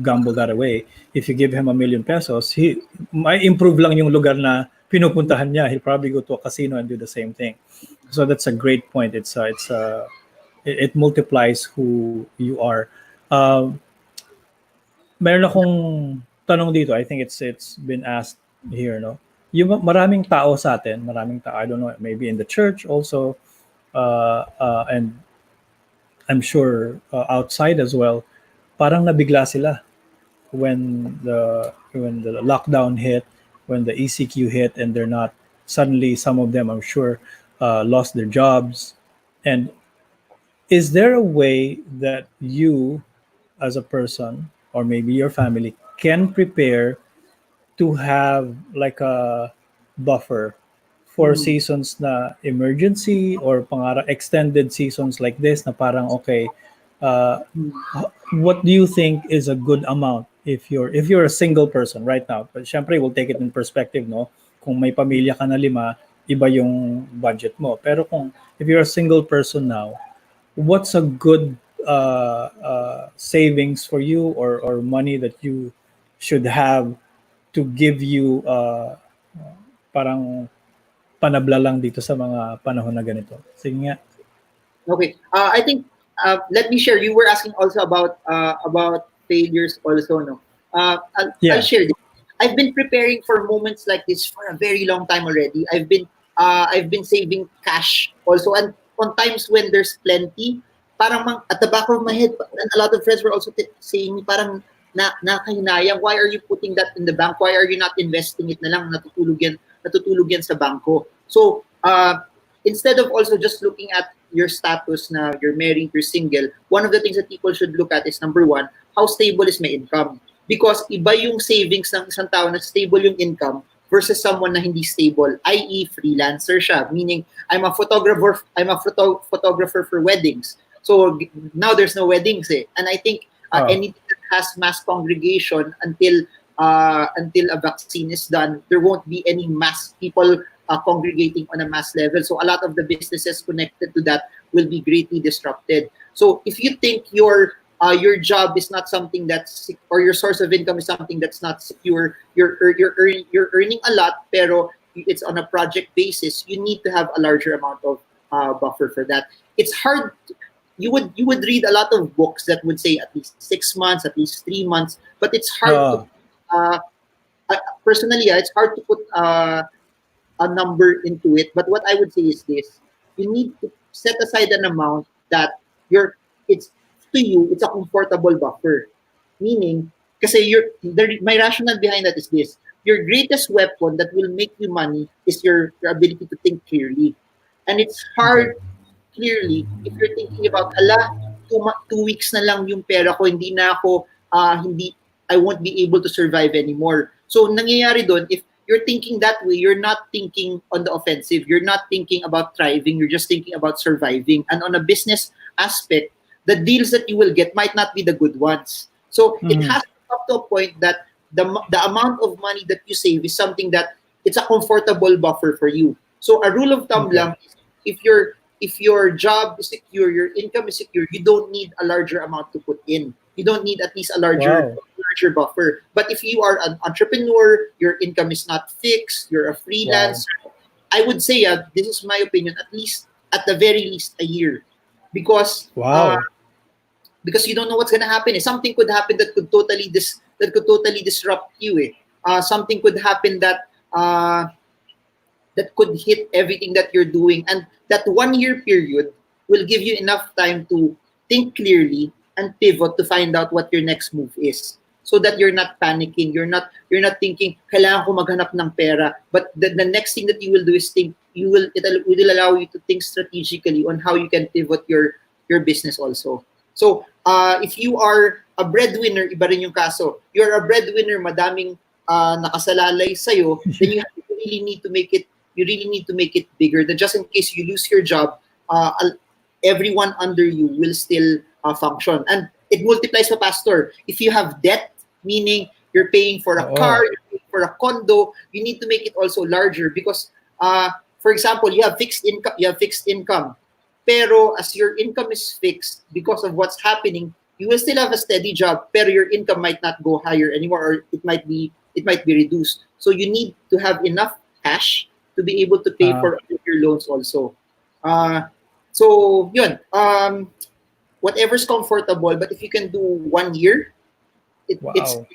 gamble that away. If you give him 1,000,000 pesos, he may improve lang yung lugar na pinupuntahan niya. He'll probably go to a casino and do the same thing. So that's a great point. It multiplies who you are. um, Meron akong tanong dito. I think it's been asked here, no? Yung maraming tao sa atin, maraming tao, I don't know, maybe in the church also, and I'm sure outside as well, parang nabigla sila when the lockdown hit, when the ECQ hit, and they're not suddenly, some of them, I'm sure, lost their jobs. And is there a way that you, as a person, or maybe your family, can prepare to have like a buffer for mm, seasons na emergency, or extended seasons like this na parang okay, uh, mm, what do you think is a good amount if you're a single person right now? But syempre we'll take it in perspective, no? Kung may pamilya ka na 5, iba yung budget mo. Pero kung if you're a single person now, what's a good savings for you, or money that you should have to give you parang panabla lang dito sa mga panahon na ganito? Sige nga. okay. I think let me share. You were asking also about failures also, no? I'll Yeah. share this. I've been preparing for moments like this for a very long time already. I've been saving cash also, and on times when there's plenty, parang at the back of my head, and a lot of friends were also saying parang nakahinayang, why are you putting that in the bank? Why are you not investing it na lang, natutulog yan sa bangko? So instead of also just looking at your status na you're married, you're single, one of the things that people should look at is, number one, how stable is my income? Because iba yung savings ng isang tao na stable yung income versus someone na hindi stable, i.e. freelancer siya. Meaning, I'm a photographer for weddings. So now there's no weddings eh. And I think Oh. anything that has mass congregation until a vaccine is done, there won't be any mass people congregating on a mass level. So a lot of the businesses connected to that will be greatly disrupted. So if you think your job is not something or your source of income is something that's not secure. You're earning a lot, pero it's on a project basis. You need to have a larger amount of buffer for that. It's hard. You would read a lot of books that would say at least 6 months, at least 3 months, but it's hard to Uh, uh, personally, it's hard to put a number into it. But what I would say is this: you need to set aside an amount that it's to you, it's a comfortable buffer. Meaning, kasi my rationale behind that is this: your greatest weapon that will make you money is your ability to think clearly, and it's okay. hard clearly if you're thinking about, 2 weeks na lang yung pera ko, hindi, I won't be able to survive anymore. So, nangyayari doon, if you're thinking that way, you're not thinking on the offensive. You're not thinking about thriving. You're just thinking about surviving. And on a business aspect, the deals that you will get might not be the good ones. So, it Mhm. has to come to a point that the amount of money that you save is something that it's a comfortable buffer for you. So, a rule of thumb Okay. lang is if your job is secure, your income is secure, you don't need a larger amount to put in. You don't need at least a Wow. larger buffer. But if you are an entrepreneur, your income is not fixed, you're a Wow. freelancer, I would say, this is my opinion, at the very least a year. Because Wow. because you don't know what's gonna happen. Something could happen that could totally disrupt you. Something could happen that could hit everything that you're doing. And that 1 year period will give you enough time to think clearly and pivot to find out what your next move is. So that you're not panicking, you're not thinking, kailangan ko maghanap ng pera. But the next thing that you will do is think, it will allow you to think strategically on how you can pivot your business also. So, if you are a breadwinner, iba rin yung kaso. You're a breadwinner, madaming nakasalalay sa'yo, then you really need to make it bigger. That just in case you lose your job, everyone under you will still function. And it multiplies pa, Pastor. If you have debt, meaning you're paying for a car, Oo. you're paying for a condo, you need to make it also larger because, for example, you have fixed income. Pero as your income is fixed because of what's happening, you will still have a steady job, pero your income might not go higher anymore, or it might be reduced. So you need to have enough cash to be able to pay Ah, for your loans also. Uh, so yun, whatever's comfortable, but if you can do 1 year, it, it's wow.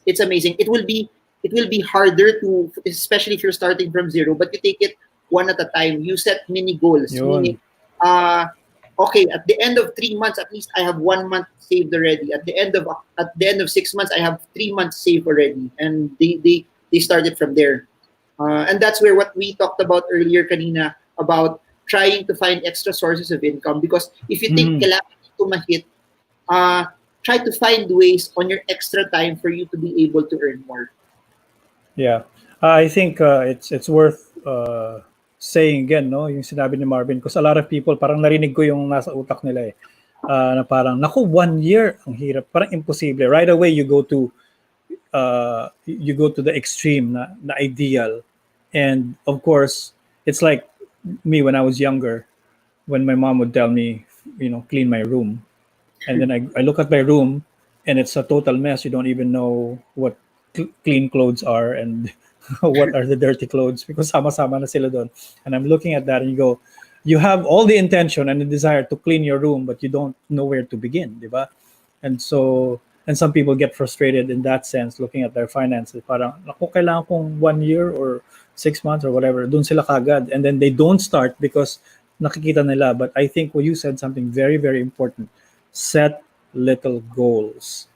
it's amazing. It will be harder to, especially if you're starting from zero, but you take it one at a time. You set mini goals, meaning, Yun. uh, okay, at the end of 3 months, at least I have 1 month saved already. At the end of 6 months, I have 3 months saved already, and they started from there. And that's where what we talked about earlier, kanina, about trying to find extra sources of income. Because if you think Mhm. kailangan ito mahit, uh, try to find ways on your extra time for you to be able to earn more. Yeah. I think it's worth saying again, no, yung sinabi ni Marvin, because a lot of people, parang narinig ko yung nasa utak nila eh. Na parang, naku, 1 year, ang hirap, parang imposible. Right away, you go to the extreme na ideal. And of course, it's like me when I was younger, when my mom would tell me, clean my room. And then I look at my room and it's a total mess. You don't even know what clean clothes are and what are the dirty clothes because sama-sama na sila doon. And I'm looking at that and you have all the intention and the desire to clean your room, but you don't know where to begin, di ba? And some people get frustrated in that sense, looking at their finances. Parang, ako, kailangan kong 1 year or 6 months or whatever. Doon sila kagad. And then they don't start because nakikita nila. But I think what you said something very, very important. Set little goals.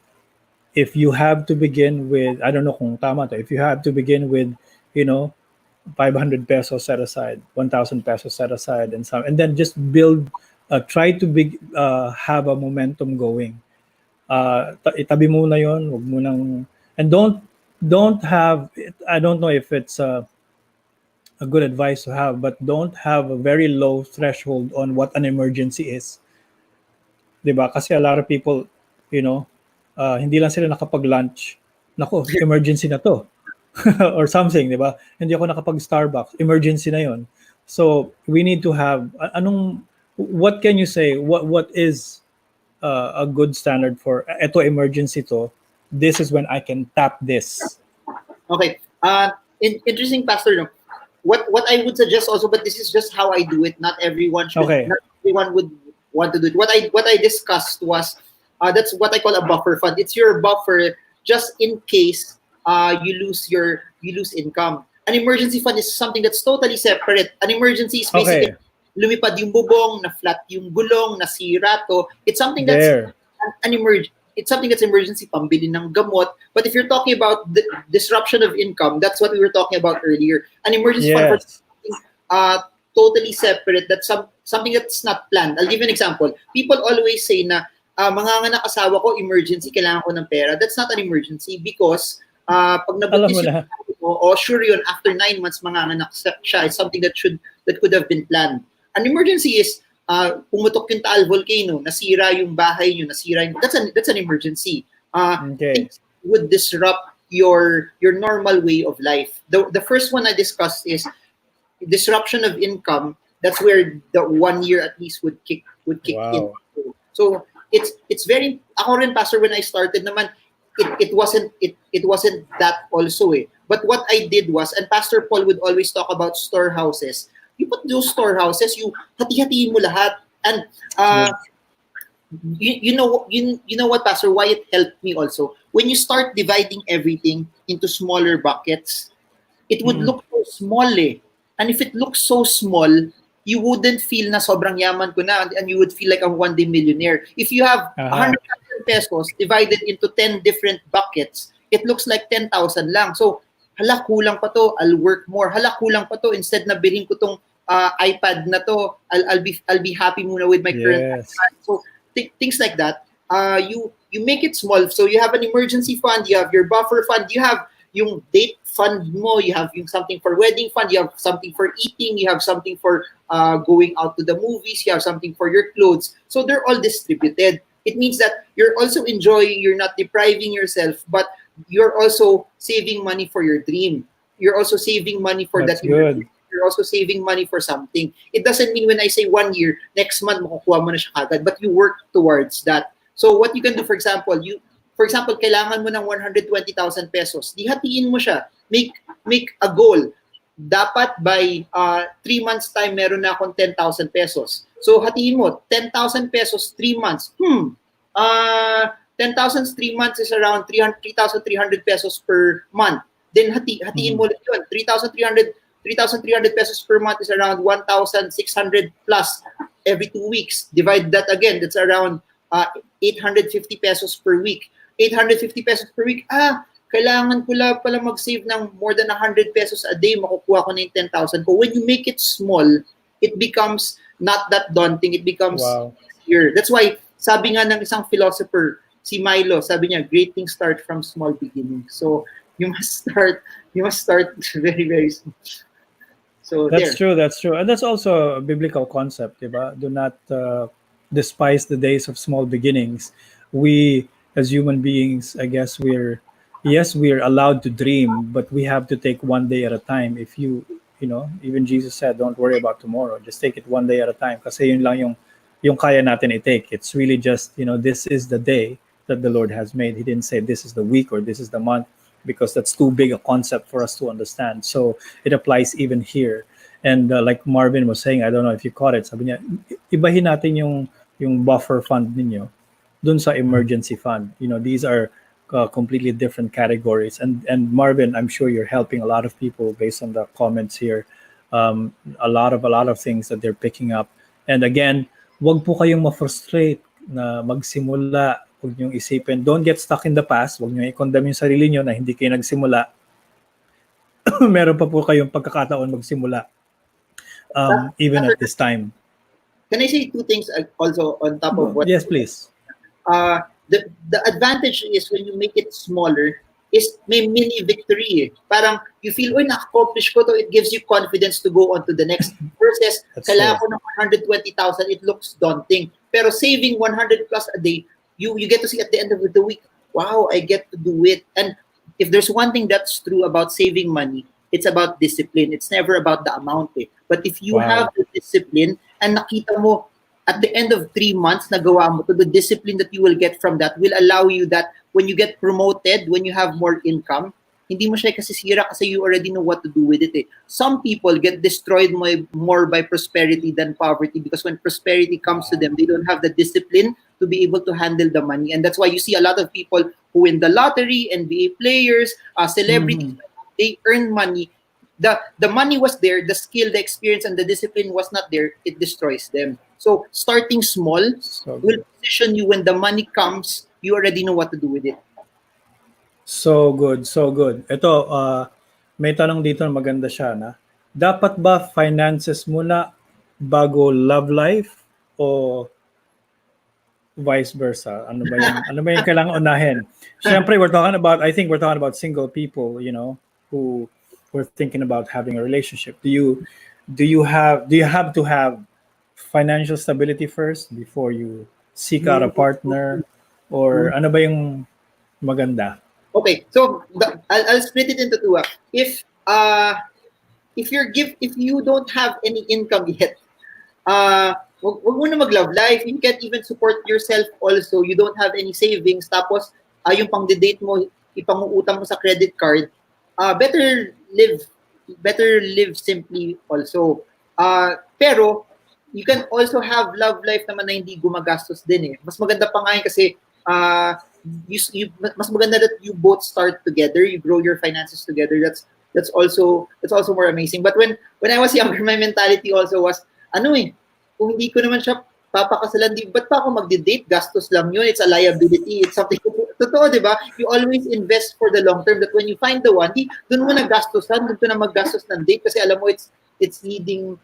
If you have to begin with, I don't know kung tama to, if you have to begin with, you know, 500 pesos set aside, 1,000 pesos set aside, and then just build, try to have a momentum going. Itabi mo na yon, wag mo nang, and don't have, I don't know if it's a good advice to have, but don't have a very low threshold on what an emergency is. 'Di ba? Kasi a lot of people, you know, hindi lang sila nakapag-lunch. Nako, emergency na 'to. Or something, 'di ba? Hindi ako nakapag-Starbucks, emergency na 'yon. So, we need to have what can you say? What is a good standard for eto emergency to. This is when I can tap this. Okay. Interesting, Pastor. No? What I would suggest also, but this is just how I do it. Okay. Not everyone would want to do it. What I discussed was, that's what I call a buffer fund. It's your buffer just in case you lose income. An emergency fund is something that's totally separate. An emergency is basically Okay. lumipad yung bubong, na flat yung gulong, nasira to. It's something that's There. it's something that's emergency, pambili ng gamot. But if you're talking about the disruption of income, that's what we were talking about earlier. An emergency fund for Yes. something totally separate. That's something that's not planned. I'll give you an example. People always say na manganganak asawa ko, emergency, kailangan ko ng pera. That's not an emergency because pag Alam mo nabuntis yung na. asawa mo, sure yun, after 9 months manganganak siya. It's something that could have been planned. An emergency is pumutok yung Taal volcano, nasira yung bahay nyo, that's an emergency. Okay. Things would disrupt your normal way of life. The first one I discussed is disruption of income. That's where the 1 year at least would kick in. Wow. So it's very, ako rin, Pastor, when I started naman, it wasn't that also eh. But what I did was, and Pastor Paul would always talk about storehouses. You put those storehouses, you hati-hatiin mo lahat. And you know what, Pastor, why it helped me also? When you start dividing everything into smaller buckets, it would look so small eh. And if it looks so small, you wouldn't feel na sobrang yaman ko na, and you would feel like a one-day millionaire. If you have 100,000 pesos divided into 10 different buckets, it looks like 10,000 lang. So, hala, kulang pa to, I'll work more. Hala, kulang pa to, instead na bilhin ko tong iPad na to, I'll be happy muna with my current iPad. So, things like that. You make it small. So, you have an emergency fund, you have your buffer fund, you have yung date fund mo, you have yung something for wedding fund, you have something for eating, you have something for going out to the movies, you have something for your clothes. So they're all distributed. It means that you're also enjoying, you're not depriving yourself, but you're also saving money for your dream. You're also saving money for That's that. good. You're also saving money for something. It doesn't mean when I say 1 year, next month makukuha mo na siya kagad, but you work towards that. So what you can do, for example, kailangan mo ng 120,000 pesos. Di hatiin mo siya. Make a goal. Dapat by 3 months time, meron na akong 10,000 pesos. So hatiin mo, 10,000 pesos, 3 months. 10,000 3 months is around 3,300 pesos per month. Then hatiin mo ulit yun. 3,300 pesos per month is around 1,600 plus every 2 weeks. Divide that again. That's around 850 pesos per week. 850 pesos per week. Kailangan ko lang pala mag-save ng more than 100 pesos a day, makukuha ko na yung 10,000 ko. When you make it small, it becomes not that daunting. It becomes easier. That's why, sabi nga ng isang philosopher, si Milo, sabi niya, great things start from small beginnings. So, you must start very, very small. So, that's true. And that's also a biblical concept, diba? Do not despise the days of small beginnings. We, as human beings, I guess we're allowed to dream, but we have to take one day at a time. If even Jesus said, don't worry about tomorrow, just take it one day at a time. Kasi yun lang yung kaya natin i-take. It's really just, this is the day that the Lord has made. He didn't say this is the week or this is the month, because that's too big a concept for us to understand. So it applies even here. And like Marvin was saying, I don't know if you caught it, sabi niya, ibahin natin yung buffer fund ninyo dun sa emergency fund. These are completely different categories. And Marvin, I'm sure you're helping a lot of people based on the comments here. A lot of things that they're picking up. And again, wag po kayong ma-frustrate na magsimula. Wag niyong isipin. Don't get stuck in the past. Wag niyong i-condemn yung sarili niyo na hindi kayo nagsimula. Meron pa po kayong pagkakataon magsimula. Even at this time. Can I say two things also on top of what? Yes, please. The advantage is when you make it smaller is may mini victory. Parang you feel, na-accomplish ko to, it gives you confidence to go on to the next. Versus, kailangan ko ng 120,000, it looks daunting. Pero saving 100 plus a day, you get to see at the end of the week, wow, I get to do it. And if there's one thing that's true about saving money, it's about discipline. It's never about the amount. But if you have the discipline and nakita mo, at the end of 3 months nagawa mo to, the discipline that you will get from that will allow you that when you get promoted, when you have more income, hindi mo siya kasisira kasi you already know what to do with it. Eh. Some people get destroyed more by prosperity than poverty because when prosperity comes to them, they don't have the discipline to be able to handle the money. And that's why you see a lot of people who win the lottery, NBA players, celebrities, they earn money. The money was there, the skill, the experience, and the discipline was not there, it destroys them. So starting small will position you when the money comes, you already know what to do with it. So good, so good. Ito, may tanong dito na maganda siya na. Dapat ba finances muna bago love life o vice versa? Ano ba yung kailangan unahin? Siyempre, I think we're talking about single people, you know, who were thinking about having a relationship. Do you have to have financial stability first before you seek out a partner, or ano ba yung maganda? Okay, so I'll split it into two. If you don't have any income yet, wag mo na mag-love life. You can't even support yourself also. You don't have any savings. Tapos, yung pang-date mo, ipanguutang mo sa credit card. Better live simply also. Pero, you can also have love life naman na hindi gumagastos din eh. Mas maganda pa nga yun kasi, mas maganda that you both start together, you grow your finances together. That's also more amazing. But when I was younger, my mentality also was, kung hindi ko naman siya papakasalan, ba't pa ako magde-date? Gastos lang yun. It's a liability. It's something. Totoo, di ba? You always invest for the long term that when you find the one, doon mo na gastosan, doon ka na maggastos ng date kasi alam mo it's leading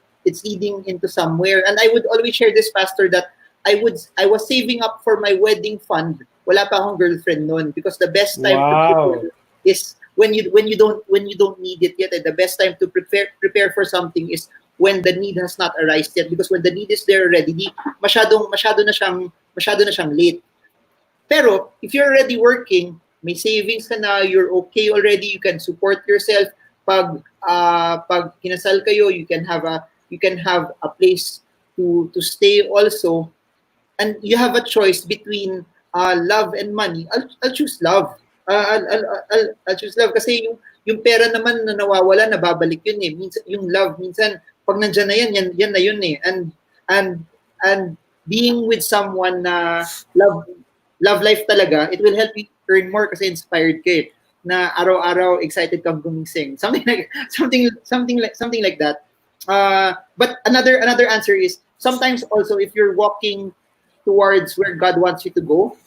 into somewhere. And I would always share this, Pastor, that I was saving up for my wedding fund. Wala pa akong girlfriend noon because the best time to prepare is when you don't need it yet. The best time to prepare for something is when the need has not arisen yet, because when the need is there already, masyado na siyang late. Pero if you're already working, may savings ka na, you're okay already, you can support yourself. Pag kinasal kayo, you can have a place to stay also, and you have a choice between love and money. I'll choose love. I'll choose love kasi yung pera naman na nawawala, nababalik yun eh. Yung love minsan pag nandiyan na yan na yun eh. And being with someone na love life talaga, it will help you earn more kasi inspired ka eh. Na araw-araw excited kang gumising. Something like that. But another answer is sometimes also if you're walking towards where God wants you to go,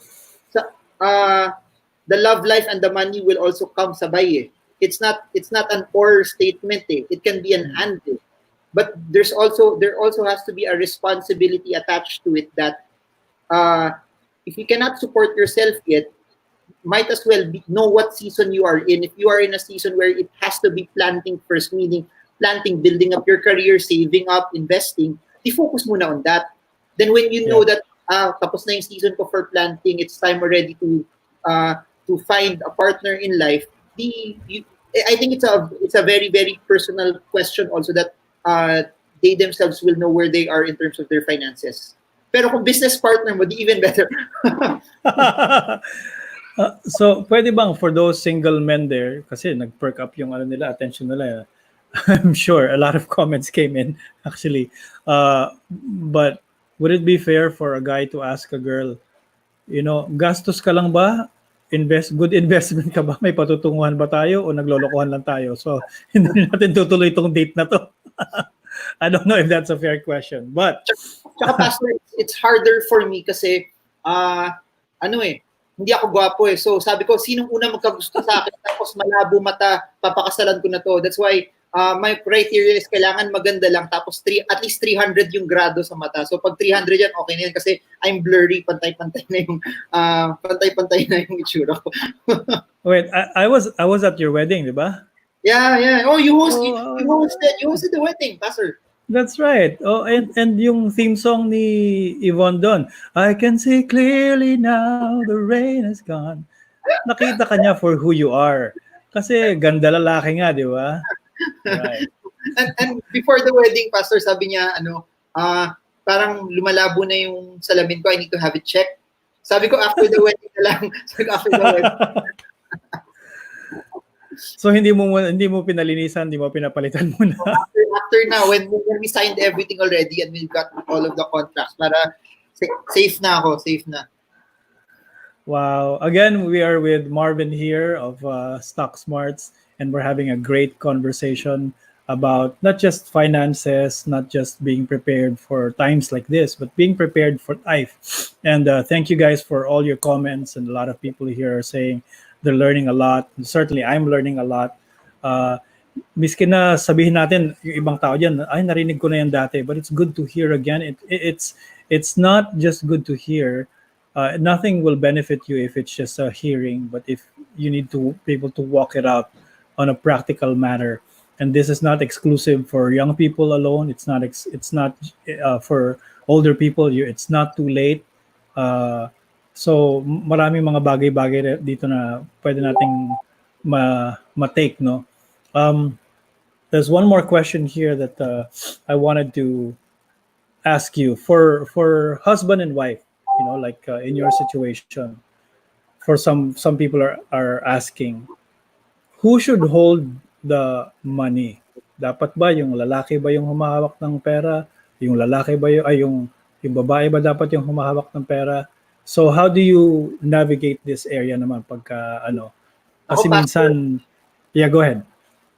the love life and the money will also come sabay eh. It's not an or statement eh. It can be an and eh. But there also has to be a responsibility attached to it that if you cannot support yourself yet, might as well know what season you are in. If you are in a season where it has to be planting first, meaning planting, building up your career, saving up, investing, focus muna on that. Then when you know that tapos na yung season ko for planting, it's time already to find a partner in life. I think it's a very, very personal question also that they themselves will know where they are in terms of their finances. Pero kung business partner mo, di even better. So, pwede bang for those single men there, kasi nag-perk up yung attention nila. I'm sure a lot of comments came in, actually. But would it be fair for a guy to ask a girl, gastos ka lang ba? Good investment ka ba? May patutunguhan ba tayo o naglolokohan lang tayo? So, hindi natin tutuloy itong date na to. I don't know if that's a fair question, but Tsaka Pastor, it's harder for me kasi hindi ako gwapo eh. So sabi ko, sinong una magkagusto sa akin tapos malabo mata, papakasalan ko na to. That's why my criteria is kailangan maganda lang tapos at least 300 yung grado sa mata. So pag 300 yan, okay na yan kasi I'm blurry, pantay-pantay na yung itsura ko. Wait, I was at your wedding, di ba? Yeah. Oh, you hosted the wedding, Pastor. That's right. Oh, and yung theme song ni Yvonne Don, I can see clearly now the rain is gone. Nakita ka niya for who you are. Kasi ganda lalaki nga, di ba? Right. And before the wedding, Pastor, sabi niya, parang lumalabo na yung salamin ko. I need to have it checked. Sabi ko, after the wedding na lang. Sabi ko, after the wedding. So hindi mo pinalinisan, hindi mo pinapalitan muna. After na, when we signed everything already and we got all of the contracts, para safe na ako, safe na. Wow. Again, we are with Marvin here of Stock Smarts, and we're having a great conversation about not just finances, not just being prepared for times like this, but being prepared for life. And thank you guys for all your comments. And a lot of people here are saying they're learning a lot. Certainly, I'm learning a lot. Miski na sabihin natin yung ibang tao diyan, ay narinig ko na yan dati, but it's good to hear again. It's not just good to hear. Nothing will benefit you if it's just a hearing, but if you need to be able to walk it out on a practical matter. And this is not exclusive for young people alone. It's not for older people. It's not too late. So maraming mga bagay-bagay dito na pwede nating ma-take, no? There's one more question here that I wanted to ask you for husband and wife, like in your situation. For some people are asking, who should hold the money? Dapat ba yung lalaki ba yung humahawak ng pera? Yung lalaki ba yung babae ba dapat yung humahawak ng pera? So how do you navigate this area naman pagka Kasi minsan, yeah, go ahead.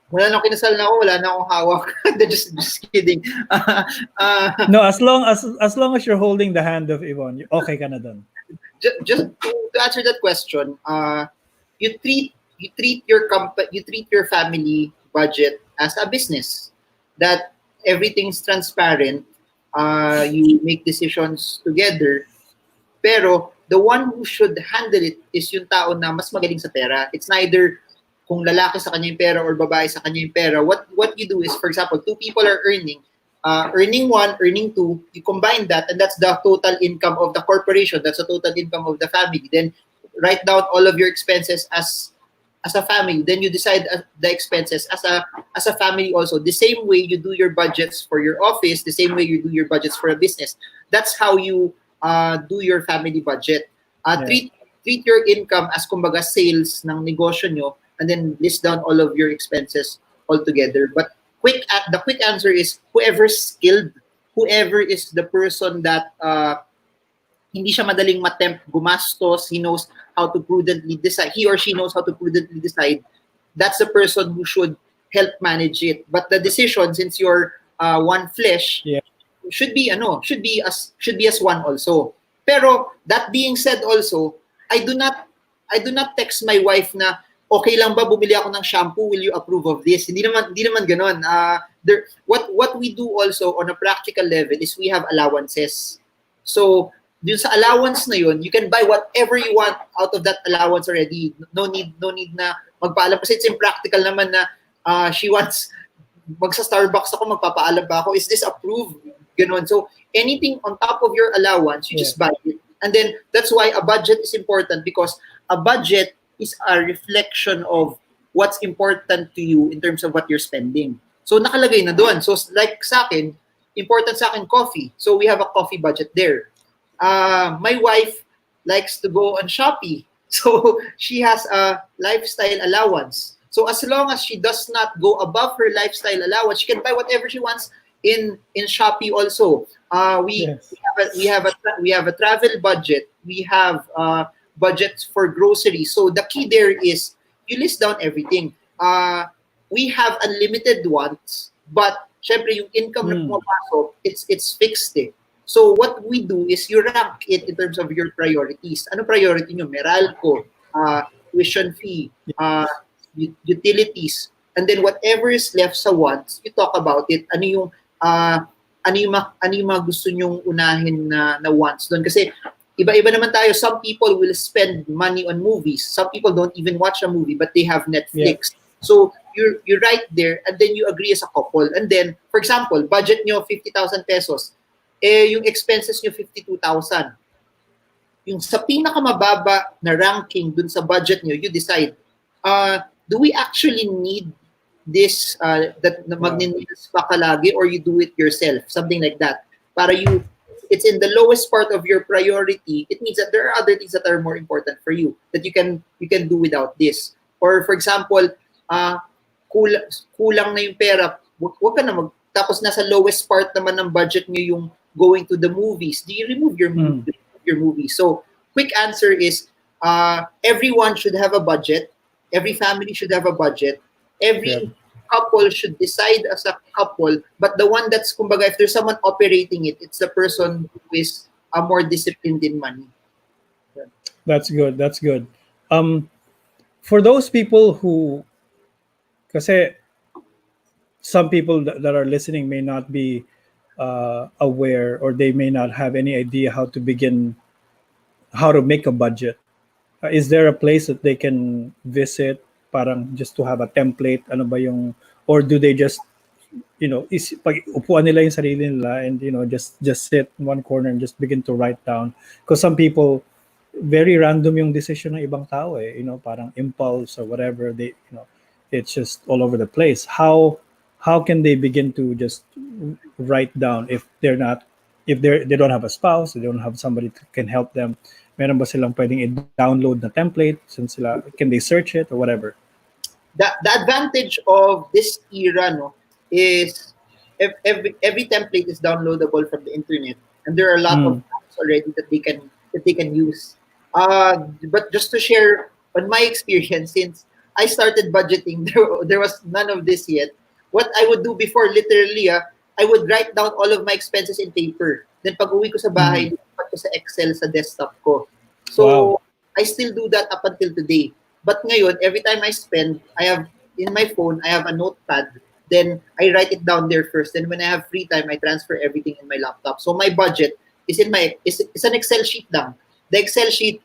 Wala nang kinasal na ako, wala na akong hawak. just kidding. No, as long as you're holding the hand of Yvonne, okay ka na dun. Just to answer that question, you treat your family budget as a business. That everything's transparent. You make decisions together. Pero the one who should handle it is yung tao na mas magaling sa pera. It's neither kung lalaki sa kanya yung pera or babae sa kanya yung pera. What you do is, for example, two people are earning one, earning two, you combine that, and that's the total income of the corporation. That's the total income of the family. Then write down all of your expenses as a family. Then you decide the expenses as a family also. The same way you do your budgets for your office, the same way you do your budgets for a business. That's how you do your family budget. Treat your income as kumbaga sales ng negosyo nyo, and then list down all of your expenses altogether. But the quick answer is whoever's skilled, whoever is the person that hindi siya madaling matempt gumastos, he knows how to prudently decide, he or she knows how to prudently decide, that's the person who should help manage it. But the decision, since you're one flesh, should be as one also. Pero that being said also, I do not text my wife na okay lang ba bumili ako ng shampoo, will you approve of this? Hindi naman ganoon. What we do also on a practical level is we have allowances. So dun sa allowance na yun, you can buy whatever you want out of that allowance already. No need na magpaalam, kasi it's impractical naman na she wants magsa Starbucks ako, magpapaalam ba ako, is this approved? Ganon. So anything on top of your allowance, you just buy it. And then that's why a budget is important, because a budget is a reflection of what's important to you in terms of what you're spending. So nakalagay na doon. So like sa akin, important sa akin coffee. So we have a coffee budget there. My wife likes to go on Shopee. So she has a lifestyle allowance. So as long as she does not go above her lifestyle allowance, she can buy whatever she wants in Shopee also. We have a travel budget. We have budgets for groceries. So the key there is you list down everything. We have unlimited wants, but syempre yung income na pumapasok, it's fixed eh. So what we do is you rank it in terms of your priorities. Ano priority nyo? Meralco, tuition fee, utilities, and then whatever is left sa wants, you talk about it. Ano yung mga gusto nyong unahin na wants doon? Kasi iba-iba naman tayo. Some people will spend money on movies. Some people don't even watch a movie, but they have Netflix. Yeah. So you write there, and then you agree as a couple. And then, for example, budget nyo 50,000 pesos. Yung expenses nyo 52,000. Yung sa pinakamababa na ranking dun sa budget nyo, you decide, do we actually need this, that magninills pa ka lagi, or you do it yourself? Something like that. Para you it's in the lowest part of your priority, it means that there are other things that are more important for you that you can do without this. Or for example, uh, kulang na yung pera, wag ka na tapos nasa lowest part naman ng budget nyo yung going to the movies. Do you remove Mm. your movies? So, quick answer is everyone should have a budget. Every family should have a budget. Yeah. Every couple should decide as a couple, but the one that's, kumbaga, if there's someone operating it, it's the person who is more disciplined in money. That's good. That's good. Um, for those people who, kasi some people that are listening may not be aware, or they may not have any idea how to begin, how to make a budget. Is there a place that they can visit, parang just to have a template? Ano ba yung, or do they just, pag upuan nila yung sarili nila, and just sit in one corner and just begin to write down? Because some people, very random yung decision ng ibang tao, parang impulse or whatever, it's just all over the place. How can they begin to just write down if they don't have a spouse, they don't have somebody who can help them? Meron ba silang pwedeng i-download na template, since sila, can they search it or whatever? The advantage of this era, no, is every template is downloadable from the internet, and there are a lot of apps already that they can use. But just to share on my experience, since I started budgeting, there was none of this yet. What I would do before, literally, I would write down all of my expenses in paper. Then pag uwi ko sa bahay, lipat ko sa Excel sa desktop ko. So, Wow. I still do that up until today. But ngayon, every time I spend, I have, in my phone, I have a notepad. Then, I write it down there first. Then, when I have free time, I transfer everything in my laptop. So, my budget is an Excel sheet lang. The Excel sheet,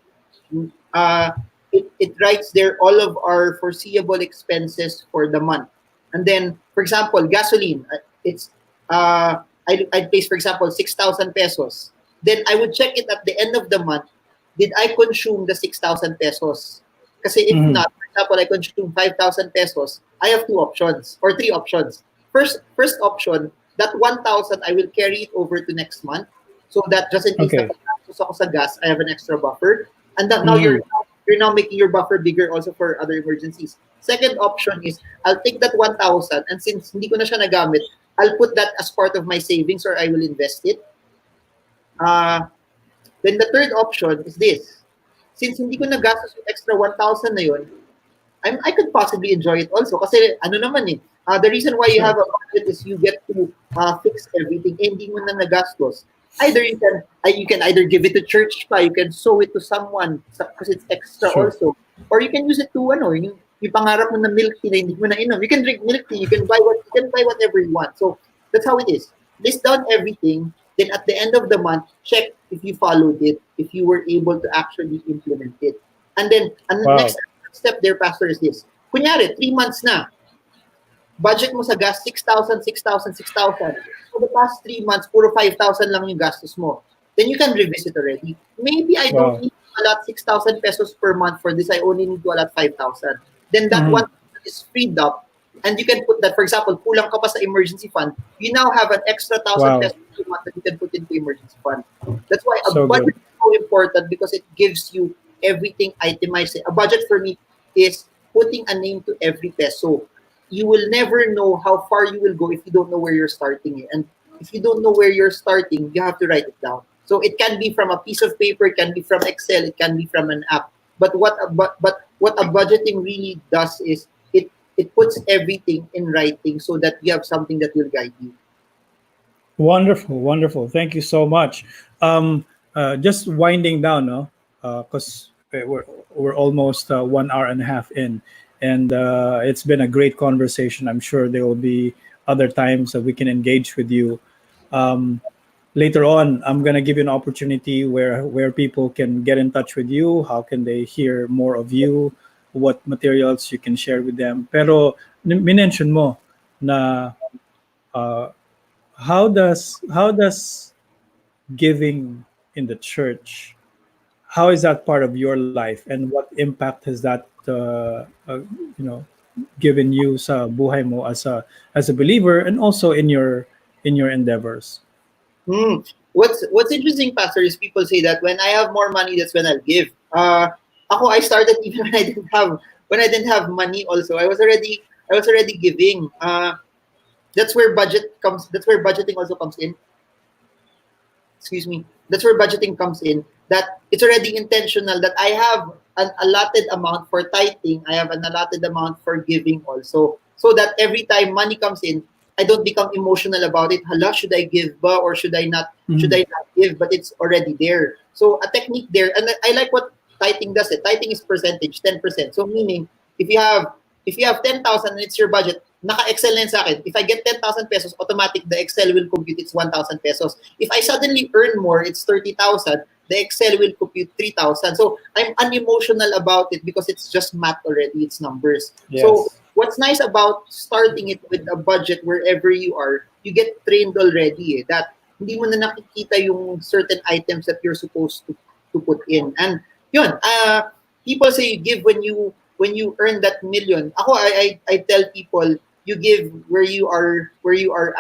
uh, it writes there all of our foreseeable expenses for the month. And then, for example, gasoline, it's, I'd place, for example, 6,000 pesos. Then I would check it at the end of the month. Did I consume the 6,000 pesos? Kasi if not, for example, I consume 5,000 pesos, I have two options or three options. First option, that 1,000, I will carry it over to next month, so that just in case Okay. napagkastos ako sa gas, I have an extra buffer. And that now you're now making your buffer bigger also for other emergencies. Second option is, I'll take that 1,000, and since hindi ko na siya nagamit, I'll put that as part of my savings, or I will invest it. Then the third option is this. Since hindi ko nagastos yung extra 1,000 na yun, I could possibly enjoy it also. Kasi ano naman eh, the reason why you have a budget is you get to fix everything. Eh, hindi mo na nagastos. Either you can either give it to church pa, you can sow it to someone because it's extra Sure. also. Or you can use it to yung pangarap mo na milk tea na hindi mo na inom. You can drink milk tea, you can buy whatever you want. So that's how it is. List down everything, then at the end of the month, check if you followed it, if you were able to actually implement it. And then the next step there, Pastor, is this. Kunyari, 3 months na, budget mo sa gas, 6,000, 6,000, 6,000. For the past 3 months, puro 5,000 lang yung gastos mo. Then you can revisit already. Maybe I don't need to allot 6,000 pesos per month for this. I only need to allot 5,000. Then that one is freed up. And you can put that, for example, kulang ka pa sa emergency fund. You now have an extra 1,000 pesos per month that you can put into emergency fund. That's why a budget is so important, because it gives you everything itemized. A budget for me is putting a name to every peso. You will never know how far you will go if you don't know where you're starting. And if you don't know where you're starting, you have to write it down. So it can be from a piece of paper, it can be from Excel, it can be from an app. But what a budgeting really does is it puts everything in writing so that you have something that will guide you. Wonderful, wonderful. Thank you so much. Just winding down, no, because we're almost 1 hour and a half in, and it's been a great conversation. I'm sure there will be other times that we can engage with you. Later on, I'm gonna give you an opportunity where people can get in touch with you. How can they hear more of you? What materials you can share with them? Pero minention mo na how does giving in the church, how is that part of your life, and what impact has that you know given you sa buhay mo as a believer, and also in your endeavors? what's interesting, Pastor, is people say that when I have more money, that's when I'll give. Ako, I started even when I didn't have money. Also, I was already giving. That's where budget comes. That's where budgeting also comes in. Excuse me. That's where budgeting comes in. That it's already intentional. That I have an allotted amount for tithing. I have an allotted amount for giving also. So that every time money comes in, I don't become emotional about it. Hala, should I give ba or should I not? Should Mhm. I not give? But it's already there. So a technique there, and I like what tithing does. It tithing is percentage, 10%. So meaning if you have if you have 10,000 and it's your budget, naka-Excel na yun sa akin. If I get 10,000 pesos, automatic the Excel will compute it's 1,000 pesos. If I suddenly earn more, it's 30,000. The Excel will compute 3,000. So I'm unemotional about it because it's just math already. It's numbers. So Yes. what's nice about starting it with a budget wherever you are, you get trained already that hindi mo na nakikita yung certain items that you're supposed to put in. And yun, people say you give when you earn that million. Ako, I tell people you give where you are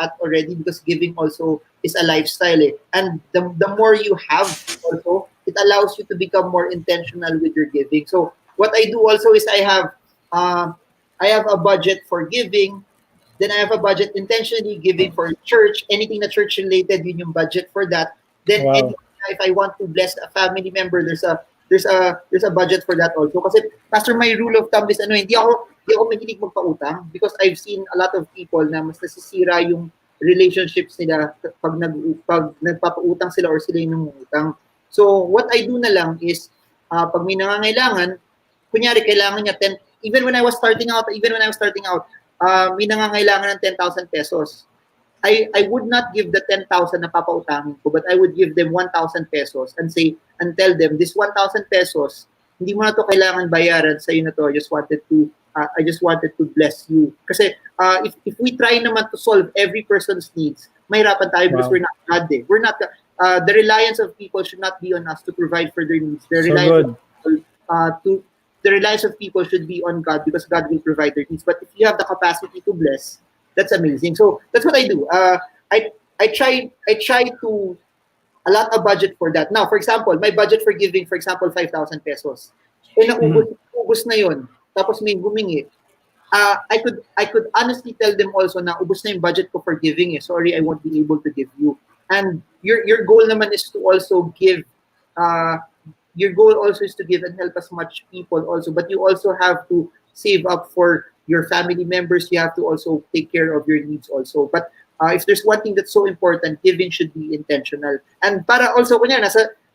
at already because giving also is a lifestyle. Eh. And the more you have also, it allows you to become more intentional with your giving. So what I do also is uh, I have a budget for giving. Then I have a budget intentionally giving for church. Anything na church related, yun yung budget for that. Then Wow. if I want to bless a family member, there's a budget for that also. Kasi Pastor, my rule of thumb is hindi ako mahilig magpautang because I've seen a lot of people na mas nasisira yung relationships nila pag nagpapautang sila or sila yung nangungutang. So what I do na lang is pag may nangangailangan, kunyari kailangan niya 10, even when I was starting out, may nangangailangan ng 10,000 pesos. I would not give the 10,000 na papautangin ko, but I would give them 1,000 pesos and tell them, this 1,000 pesos, hindi mo na to kailangan bayaran, sa'yo na to, I just wanted to bless you. Kasi if we try naman to solve every person's needs, mahirapan tayo because Wow. we're not God eh. We're not, the reliance of people should not be on us to provide for their needs. So good. The reliance of people should be on God because God will provide their needs. But if you have the capacity to bless, that's amazing. So that's what I do. I try to allot a budget for that. Now, for example, my budget for giving, for example, 5,000 pesos. Eh, Mhm. ubus na yun. Tapos may humingi. I could honestly tell them also na ubus na yung budget ko for giving. Eh. Sorry, I won't be able to give you. And your goal naman is to also give. Uh, your goal also is to give and help as much people also. But you also have to save up for your family members. You have to also take care of your needs also. But if there's one thing that's so important, giving should be intentional. And para also, kunya,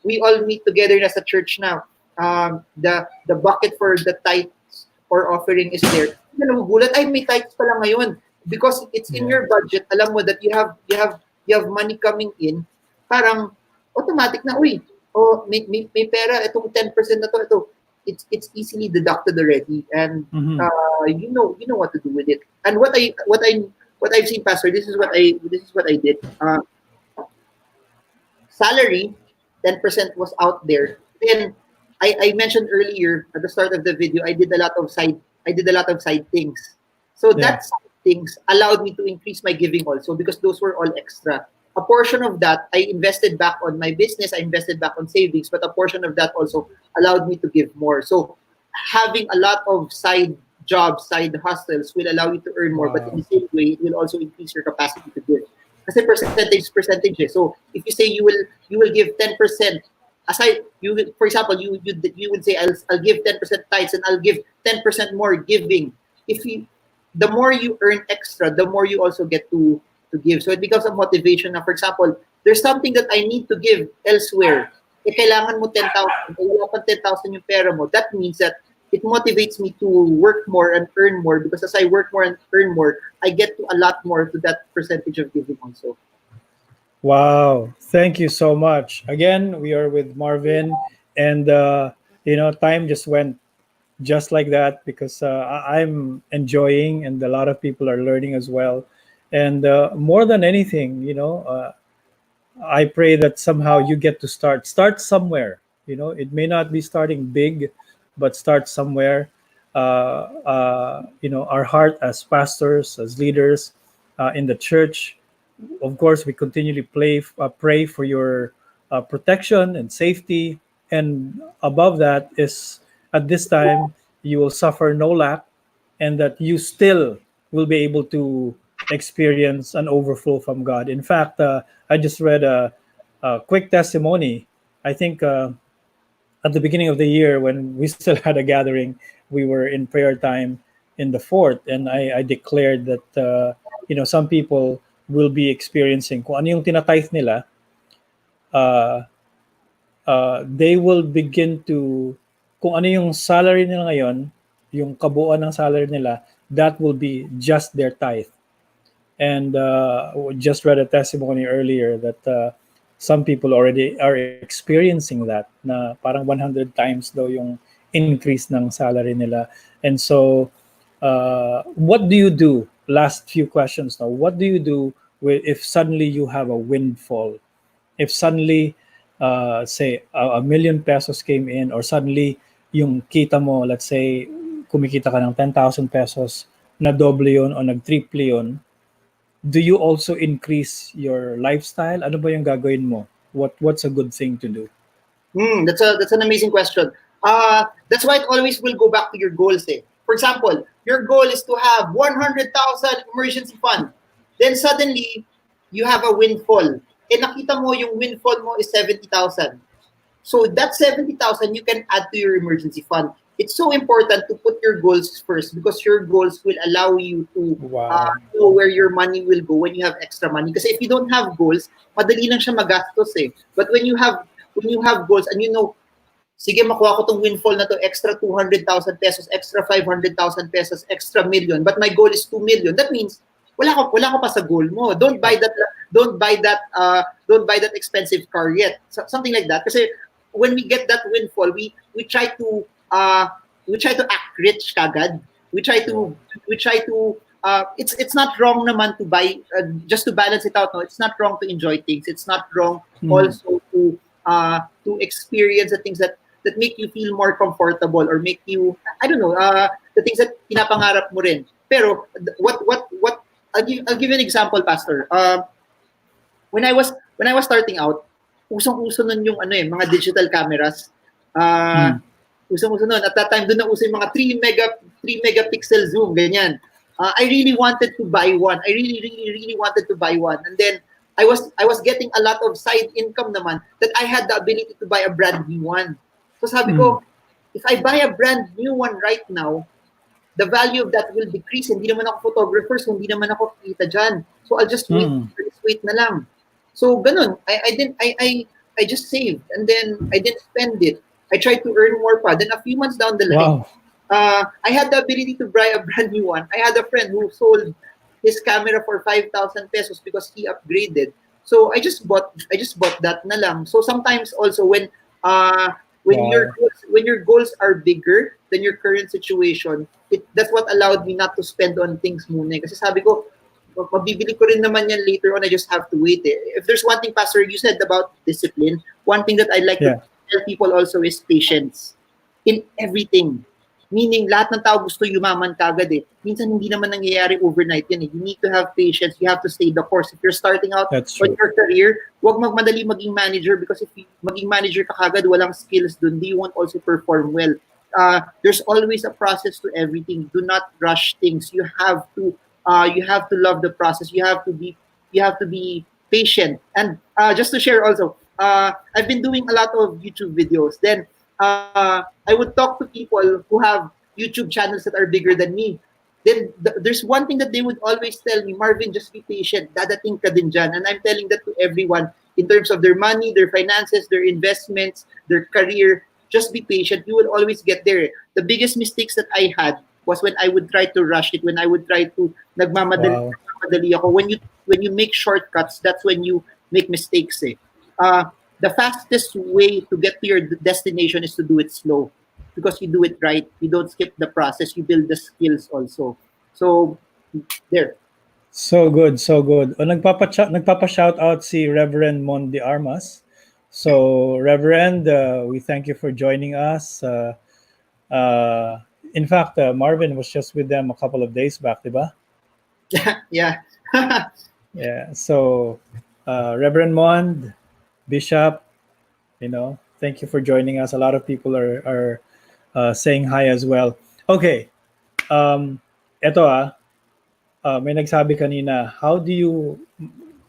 we all meet together as a church now. The bucket for the tithes or offering is there. Hindi na nagugulat, ay may tithes pala ngayon. Because it's in Yeah. your budget, alam mo that you have money coming in, parang automatic na, uy, may pera, itong 10% na to, it's easily deducted already. And Mhm. you know what to do with it. And what I've seen, Pastor, this is what I did. Salary, 10% was out there. Then I mentioned earlier at the start of the video, I did a lot of side things. So Yeah. that side things allowed me to increase my giving also because those were all extra. A portion of that I invested back on my business, I invested back on savings, but a portion of that also allowed me to give more. So having a lot of side jobs, side hustles will allow you to earn more, but in Wow. the same way, it will also increase your capacity to give. Kasi percentage eh. So if you say you will give 10%, aside for example you would say I'll give 10% tithes and I'll give 10% more giving. If you The more you earn extra, the more you also get to give. So it becomes a motivation na, for example, there's something that I need to give elsewhere. Eh, kailangan mo 10,000. Eh, wala pang 10,000 yung pera mo. That means that it motivates me to work more and earn more because as I work more and earn more, I get to a lot more to that percentage of giving also. Wow. Thank you so much. Again, we are with Marvin, and time just went just like that because I'm enjoying, and a lot of people are learning as well. And more than anything, I pray that somehow you get to start somewhere. It may not be starting big, but start somewhere. Our heart as pastors, as leaders in the church, of course, we continually pray for your protection and safety. And above that is, at this time, you will suffer no lack, and that you still will be able to experience an overflow from God. In fact, I just read a quick testimony. I think at the beginning of the year, when we still had a gathering, we were in prayer time in the fort, and I declared that some people will be experiencing kung ano yung tinatithe nila. uh, they will begin to, kung ano yung salary nila ngayon, yung kabuuan ng salary nila, that will be just their tithe. And just read a testimony earlier that some people already are experiencing that, na parang 100 times daw yung increase ng salary nila. And so what do you do, last few questions now, what do you do if suddenly you have a windfall, if suddenly say a million pesos came in, or suddenly yung kita mo, let's say kumikita ka ng 10,000 pesos, na doble yun o nag-triple yun, do you also increase your lifestyle? Ano ba yung gagawin mo? What's a good thing to do? That's an amazing question. That's why it always will go back to your goals. Eh. For example, your goal is to have 100,000 emergency fund. Then suddenly, you have a windfall. Nakita mo yung windfall mo is 70,000. So that 70,000 you can add to your emergency fund. It's so important to put your goals first, because your goals will allow you to know where your money will go when you have extra money. Because if you don't have goals, madali lang siya magastos eh. But when you have goals and you know, sige, makuha ko tong windfall na to, extra 200,000 pesos, extra 500,000 pesos, extra million, but my goal is 2 million. That means wala ko pa sa goal mo. Don't buy that expensive car yet. Something like that. Kasi when we get that windfall, we try to act rich kagad. We try to it's not wrong naman to buy, just to balance it out. No, it's not wrong to enjoy things. It's not wrong also to experience the things that make you feel more comfortable, or make you, I don't know, the things that pinapangarap mo rin. Pero what I'll give you an example, Pastor. When I was starting out, usong-uso nun yung mga digital cameras. Usong-uso nun. At that time, doon na uso yung mga 3 megapixel zoom, ganyan. I really wanted to buy one. I really wanted to buy one. And then I was getting a lot of side income naman, that I had the ability to buy a brand new one. So sabi ko, if I buy a brand new one right now, the value of that will decrease. Hindi naman ako photographer, so hindi naman ako kita dyan. So I'll just wait na lang. So ganun, I just saved, and then I didn't spend it. I tried to earn more pa. Then a few months down the line, I had the ability to buy a brand new one. I had a friend who sold his camera for 5,000 pesos because he upgraded. So I just bought that na lang. So sometimes also when your goals are bigger than your current situation, that's what allowed me not to spend on things muna. Kasi sabi ko, mabibili ko rin naman yan later on. I just have to wait. If there's one thing, Pastor, you said about discipline, one thing that I like to tell people also is patience in everything. Meaning, lahat ng tao gusto yumaman kagad eh. Minsan hindi naman nangyayari overnight yan eh. You need to have patience. You have to stay the course. If you're starting out on your career, huwag magmadali maging manager, because if maging manager ka kagad, walang skills dun, you won't also perform well. There's always a process to everything. Do not rush things. You have to love the process. You have to be patient. And just to share also, I've been doing a lot of YouTube videos. Then I would talk to people who have YouTube channels that are bigger than me. Then there's one thing that they would always tell me, Marvin, just be patient. Dadating ka din dyan. And I'm telling that to everyone in terms of their money, their finances, their investments, their career. Just be patient. You will always get there. The biggest mistakes that I had was when I would try to rush it, when I would try to nagmamadali ako. When you make shortcuts, that's when you make mistakes. The fastest way to get to your destination is to do it slow, because you do it right. You don't skip the process. You build the skills also. So there. So good, so good. Nagpapa-shout out si Reverend Mon de Armas. So Reverend, we thank you for joining us. In fact, Marvin was just with them a couple of days back, diba? Yeah. Yeah. So, Reverend Mond, Bishop, thank you for joining us. A lot of people are saying hi as well. Okay. Eto may nagsabi kanina, how do you,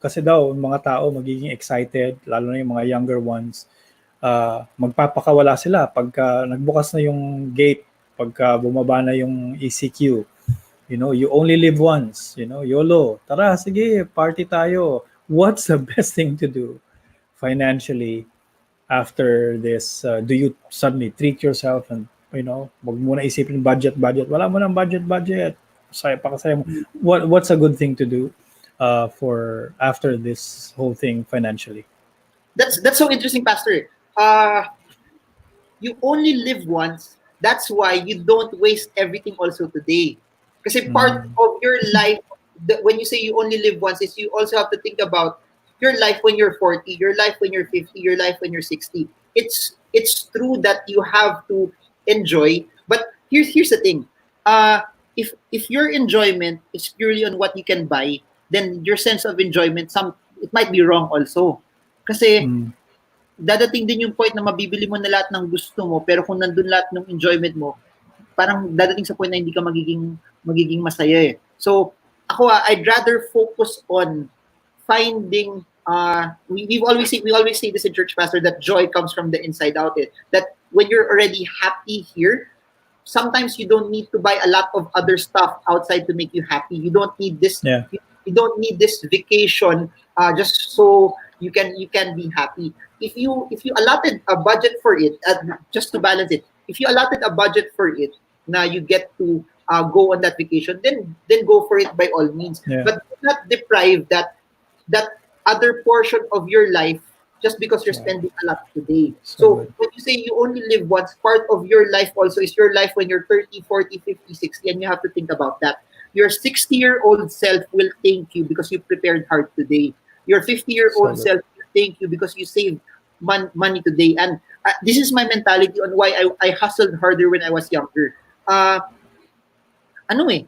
kasi daw mga tao magiging excited, lalo na yung mga younger ones, magpapakawala sila pagka nagbukas na yung gate, pagka bumaba na yung ECQ. You only live once, YOLO. Tara, sige, party tayo. What's the best thing to do financially after this? Do you suddenly treat yourself and, wag muna isipin budget. Wala mo ng budget. Pakasaya mo. What's a good thing to do for after this whole thing financially? That's so interesting, Pastor. Uh, you only live once. That's why you don't waste everything also today. Kasi part Mm, of your life, when you say you only live once, is you also have to think about your life when you're 40, your life when you're 50, your life when you're 60. It's true that you have to enjoy, but here's the thing. If your enjoyment is purely on what you can buy, then your sense of enjoyment, it might be wrong also. Kasi mm, dadating din yung point na mabibili mo na lahat ng gusto mo, pero kung nandun lahat ng enjoyment mo, parang dadating sa point na hindi ka magiging masaya eh. So, I'd rather focus on finding we always say this in church, Pastor, that joy comes from the inside out. That when you're already happy here, sometimes you don't need to buy a lot of other stuff outside to make you happy. You don't need this. yeah, You don't need this vacation just so you can be happy. If you allotted a budget for it, just to balance it, if you allotted a budget for it, now you get to go on that vacation, then go for it by all means. yeah, But do not deprive that other portion of your life just because you're yeah. spending a lot today. So So good. when you say you only live once, part of your life also is your life when you're 30, 40, 50, 60, and you have to think about that. Your 60-year-old self will thank you because you prepared hard today. Your So 50-year-old good. self will thank you because you saved money today. And this is my mentality on why I hustled harder when I was younger. Uh, ano eh,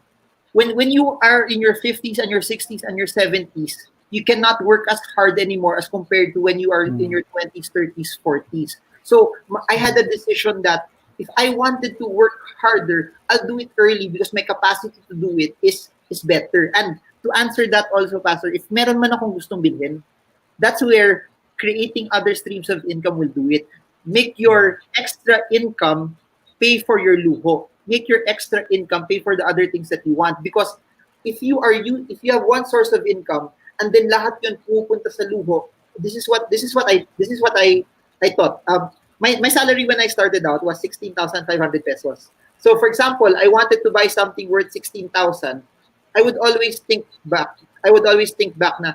when you are in your 50s and your 60s and your 70s, you cannot work as hard anymore as compared to when you are in Mm, your 20s, 30s, 40s. So I had a decision that if I wanted to work harder, I'll do it early because my capacity to do it is better. And to answer that also, Pastor, if meron man akong gustong bilhin, that's where creating other streams of income will do it. Make yeah. your extra income pay for your luho. Make your extra income pay for the other things that you want. Because if you have one source of income and then lahat yun pupunta sa luho, this is what I thought. My salary when I started out was 16,500 pesos. So for example, I wanted to buy something worth 16,000. I would always think back. I would always think back na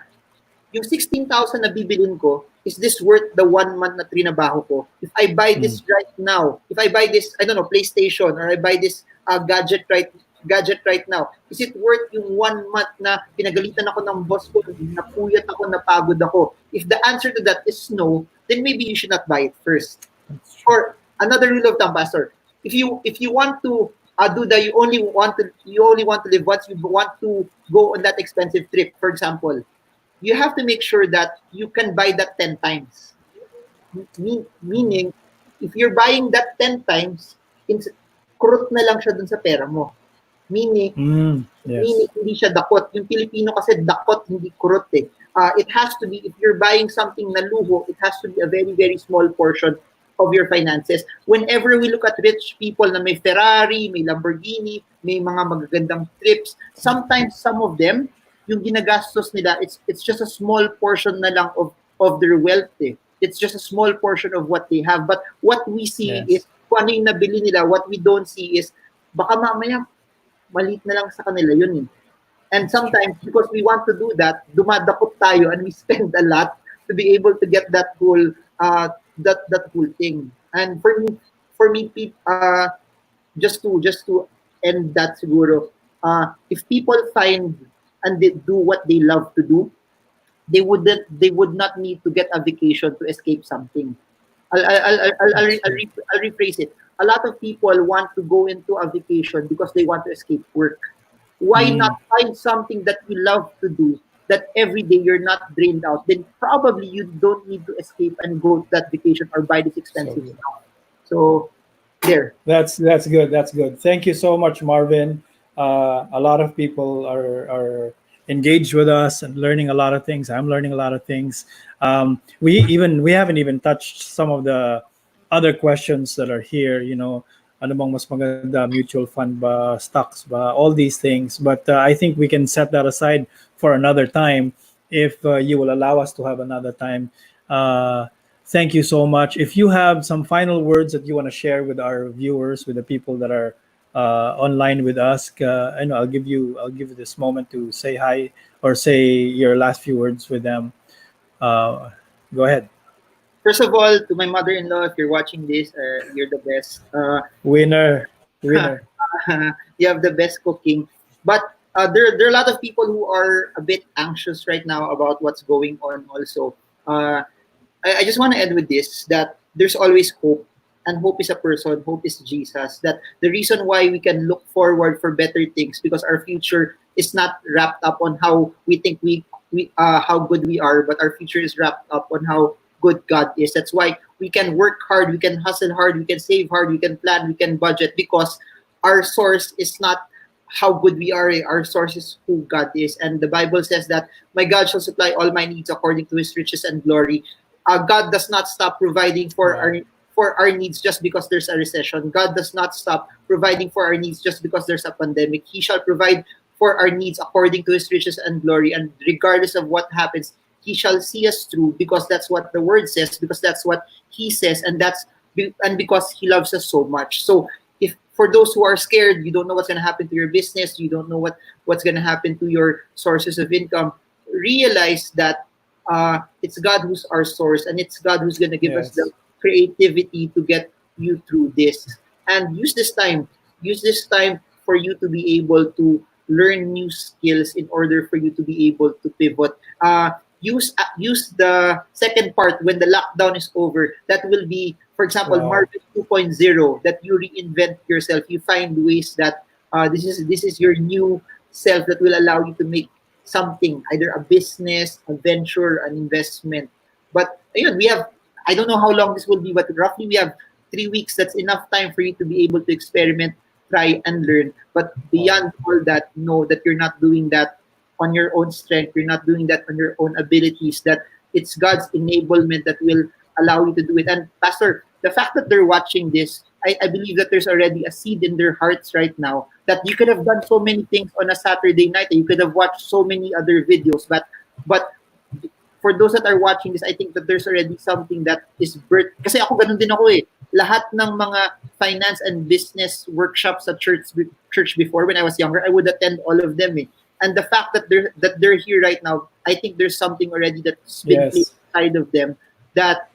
yung 16,000 na bibilin ko, is this worth the 1 month na trinabaho ko? If I buy Mm, this right now, if I buy this, I don't know, PlayStation, or I buy this gadget right now, is it worth yung 1 month na pinagalitan ako ng boss ko, napuyat ako, napagod ako? If the answer to that is no, then maybe you should not buy it first. that's true. Or another rule of thumb, Pastor, if you want to do that, you only want to live once, you want to go on that expensive trip, for example, you have to make sure that you can buy that 10 times. Meaning, if you're buying that 10 times, kurot na lang siya dun sa pera mo. Meaning, Yes. hindi siya dakot. Yung Pilipino kasi dakot, hindi kurot eh. It has to be, if you're buying something na luho, it has to be a very, very small portion of your finances. Whenever we look at rich people na may Ferrari, may Lamborghini, may mga magagandang trips, sometimes some of them, yung ginagastos nila, it's just a small portion na lang of their wealth eh. It's just a small portion of what they have. But what we see Yes. is, kung ano yung nabili nila, what we don't see is, baka mamaya, maliit na lang sa kanila yun eh. And That's true. sometimes, because we want to do that, dumadakot tayo and we spend a lot to be able to get that whole that whole thing. And for me, just to end that siguro, if people find and they do what they love to do, they would not need to get a vacation to escape something. That's true. I'll rephrase it. A lot of people want to go into a vacation because they want to escape work. Why not Mm, find something that you love to do that every day you're not drained out, then probably you don't need to escape and go to that vacation or buy this So expensive good. stuff. So there. That's good. That's good. Thank you so much, Marvin. A lot of people are engaged with us and learning a lot of things. I'm learning a lot of things. We haven't even touched some of the other questions that are here. Ano bang mas maganda, mutual fund ba, stocks ba, all these things. But I think we can set that aside for another time if you will allow us to have another time. Uh, Thank you so much. If you have some final words that you want to share with our viewers, with the people that are online with us, I know I'll give you this moment to say hi or say your last few words with them. Uh, Go ahead. First of all, to my mother-in-law, if you're watching this, you're the best. Winner, winner. You have the best cooking. But there are a lot of people who are a bit anxious right now about what's going on also. I just want to end with this, that there's always hope. And hope is a person, hope is Jesus. That the reason why we can look forward for better things, because our future is not wrapped up on how we think we how good we are, but our future is wrapped up on how good God is. That's why we can work hard, we can hustle hard, we can save hard, we can plan, we can budget, because our source is not how good we are. Our source is who God is. And the Bible says that my God shall supply all my needs according to his riches and glory. God does not stop providing Wow. for our needs just because there's a recession. God does not stop providing for our needs just because there's a pandemic. He shall provide for our needs according to his riches and glory. And regardless of what happens, he shall see us through, because that's what the word says, because that's what he says, and because he loves us so much. So if for those who are scared, you don't know what's going to happen to your business, you don't know what's going to happen to your sources of income, realize that it's God who's our source, and it's God who's going to give us the Yes. creativity to get you through this. And use this time for you to be able to learn new skills in order for you to be able to pivot. Use the second part when the lockdown is over. That will be, for example, Wow. Marvel 2.0, that you reinvent yourself. You find ways that this is your new self that will allow you to make something, either a business, a venture, an investment. But ayun, we have, I don't know how long this will be, but roughly we have 3 weeks. That's enough time for you to be able to experiment, try, and learn. But Wow. beyond all that, know that you're not doing that on your own strength. You're not doing that on your own abilities. That it's God's enablement that will allow you to do it. And Pastor, the fact that they're watching this, I believe that there's already a seed in their hearts right now that you could have done so many things on a Saturday night, and you could have watched so many other videos. But for those that are watching this, I think that there's already something that is birth. Kasi ako ganun din ako eh. Lahat ng mga finance and business workshops at church before, when I was younger, I would attend all of them eh. And the fact that they're here right now, I think there's something already that's been placed Yes. inside of them, that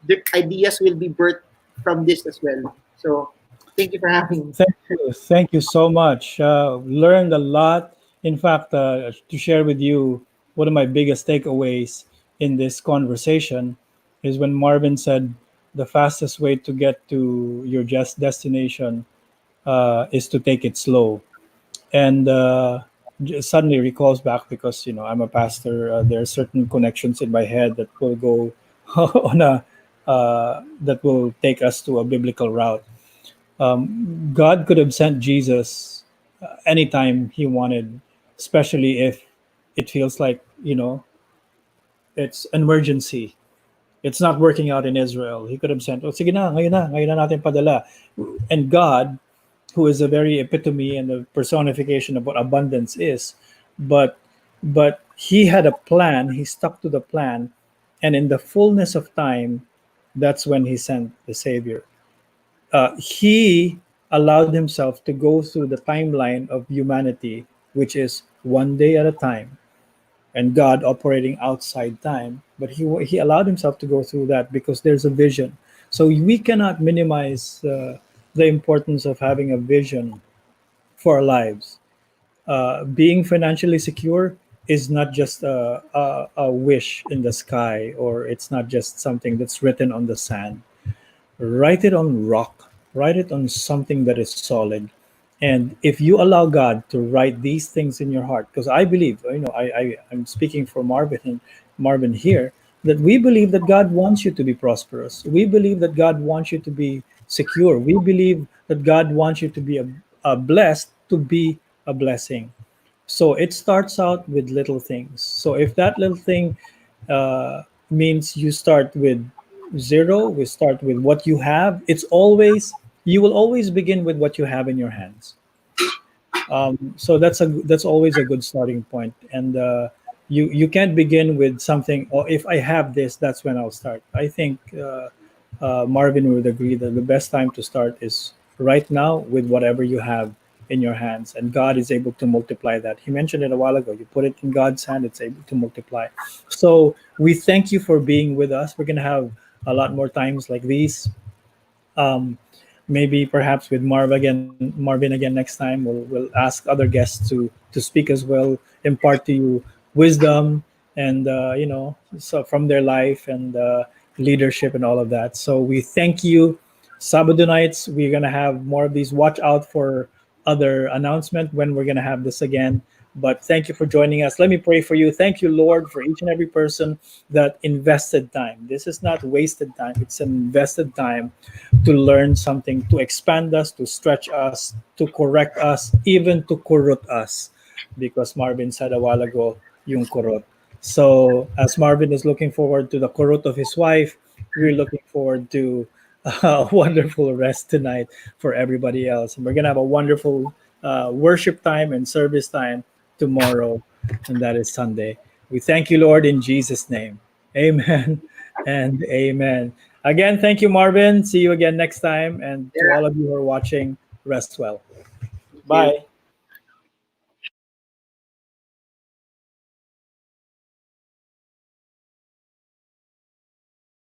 their ideas will be birthed from this as well. So thank you for having me. Thank you. Thank you so much. Learned a lot. In fact, to share with you, one of my biggest takeaways in this conversation is when Marvin said the fastest way to get to your just destination is to take it slow. And suddenly recalls back because I'm a pastor. There are certain connections in my head that will go on a that will take us to a biblical route. God could have sent Jesus anytime he wanted, especially if it feels like, it's an emergency. It's not working out in Israel. He could have sent, oh, sige na, ngayon na natin padala. And God, who is a very epitome and the personification of what abundance is, but he had a plan, he stuck to the plan, and in the fullness of time, that's when he sent the Savior. He allowed himself to go through the timeline of humanity, which is one day at a time, and God operating outside time. But he allowed himself to go through that because there's a vision. So we cannot minimize the importance of having a vision for our lives. Being financially secure is not just a wish in the sky, or it's not just something that's written on the sand. Write it on rock, write it on something that is solid, And if you allow God to write these things in your heart, because I believe, I'm speaking for Marvin here, that we believe that God wants you to be prosperous. We believe that God wants you to be secure. We believe that God wants you to be a blessed, to be a blessing. So it starts out with little things. So if that little thing means you start with zero, we start with what you have. You will always begin with what you have in your hands. So that's always a good starting point. And you can't begin with something. Or if I have this, that's when I'll start. I think Marvin would agree that the best time to start is right now with whatever you have in your hands, and God is able to multiply that. He mentioned it a while ago. You put it in God's hand, it's able to multiply. So we thank you for being with us. We're gonna have a lot more times like these. um, Maybe perhaps with Marvin again next time. We'll ask other guests to speak as well, impart to you wisdom and so from their life and leadership and all of that. So we thank you. Sabado nights we're gonna have more of these. Watch out for other announcement when we're gonna have this again. But thank you for joining us. Let me pray for you. Thank you, Lord, for each and every person that invested time. This is not wasted time, it's an invested time to learn something, to expand us, to stretch us, to correct us, even to correct us. Because Marvin said a while ago, yung kurot. So as Marvin is looking forward to the kurot of his wife, we're looking forward to a wonderful rest tonight for everybody else. And we're going to have a wonderful worship time and service time tomorrow, and that is Sunday. We thank you, Lord, in Jesus' name. Amen and amen. Again, thank you, Marvin. See you again next time. And to Yeah. all of you who are watching, rest well. Thank you. Bye.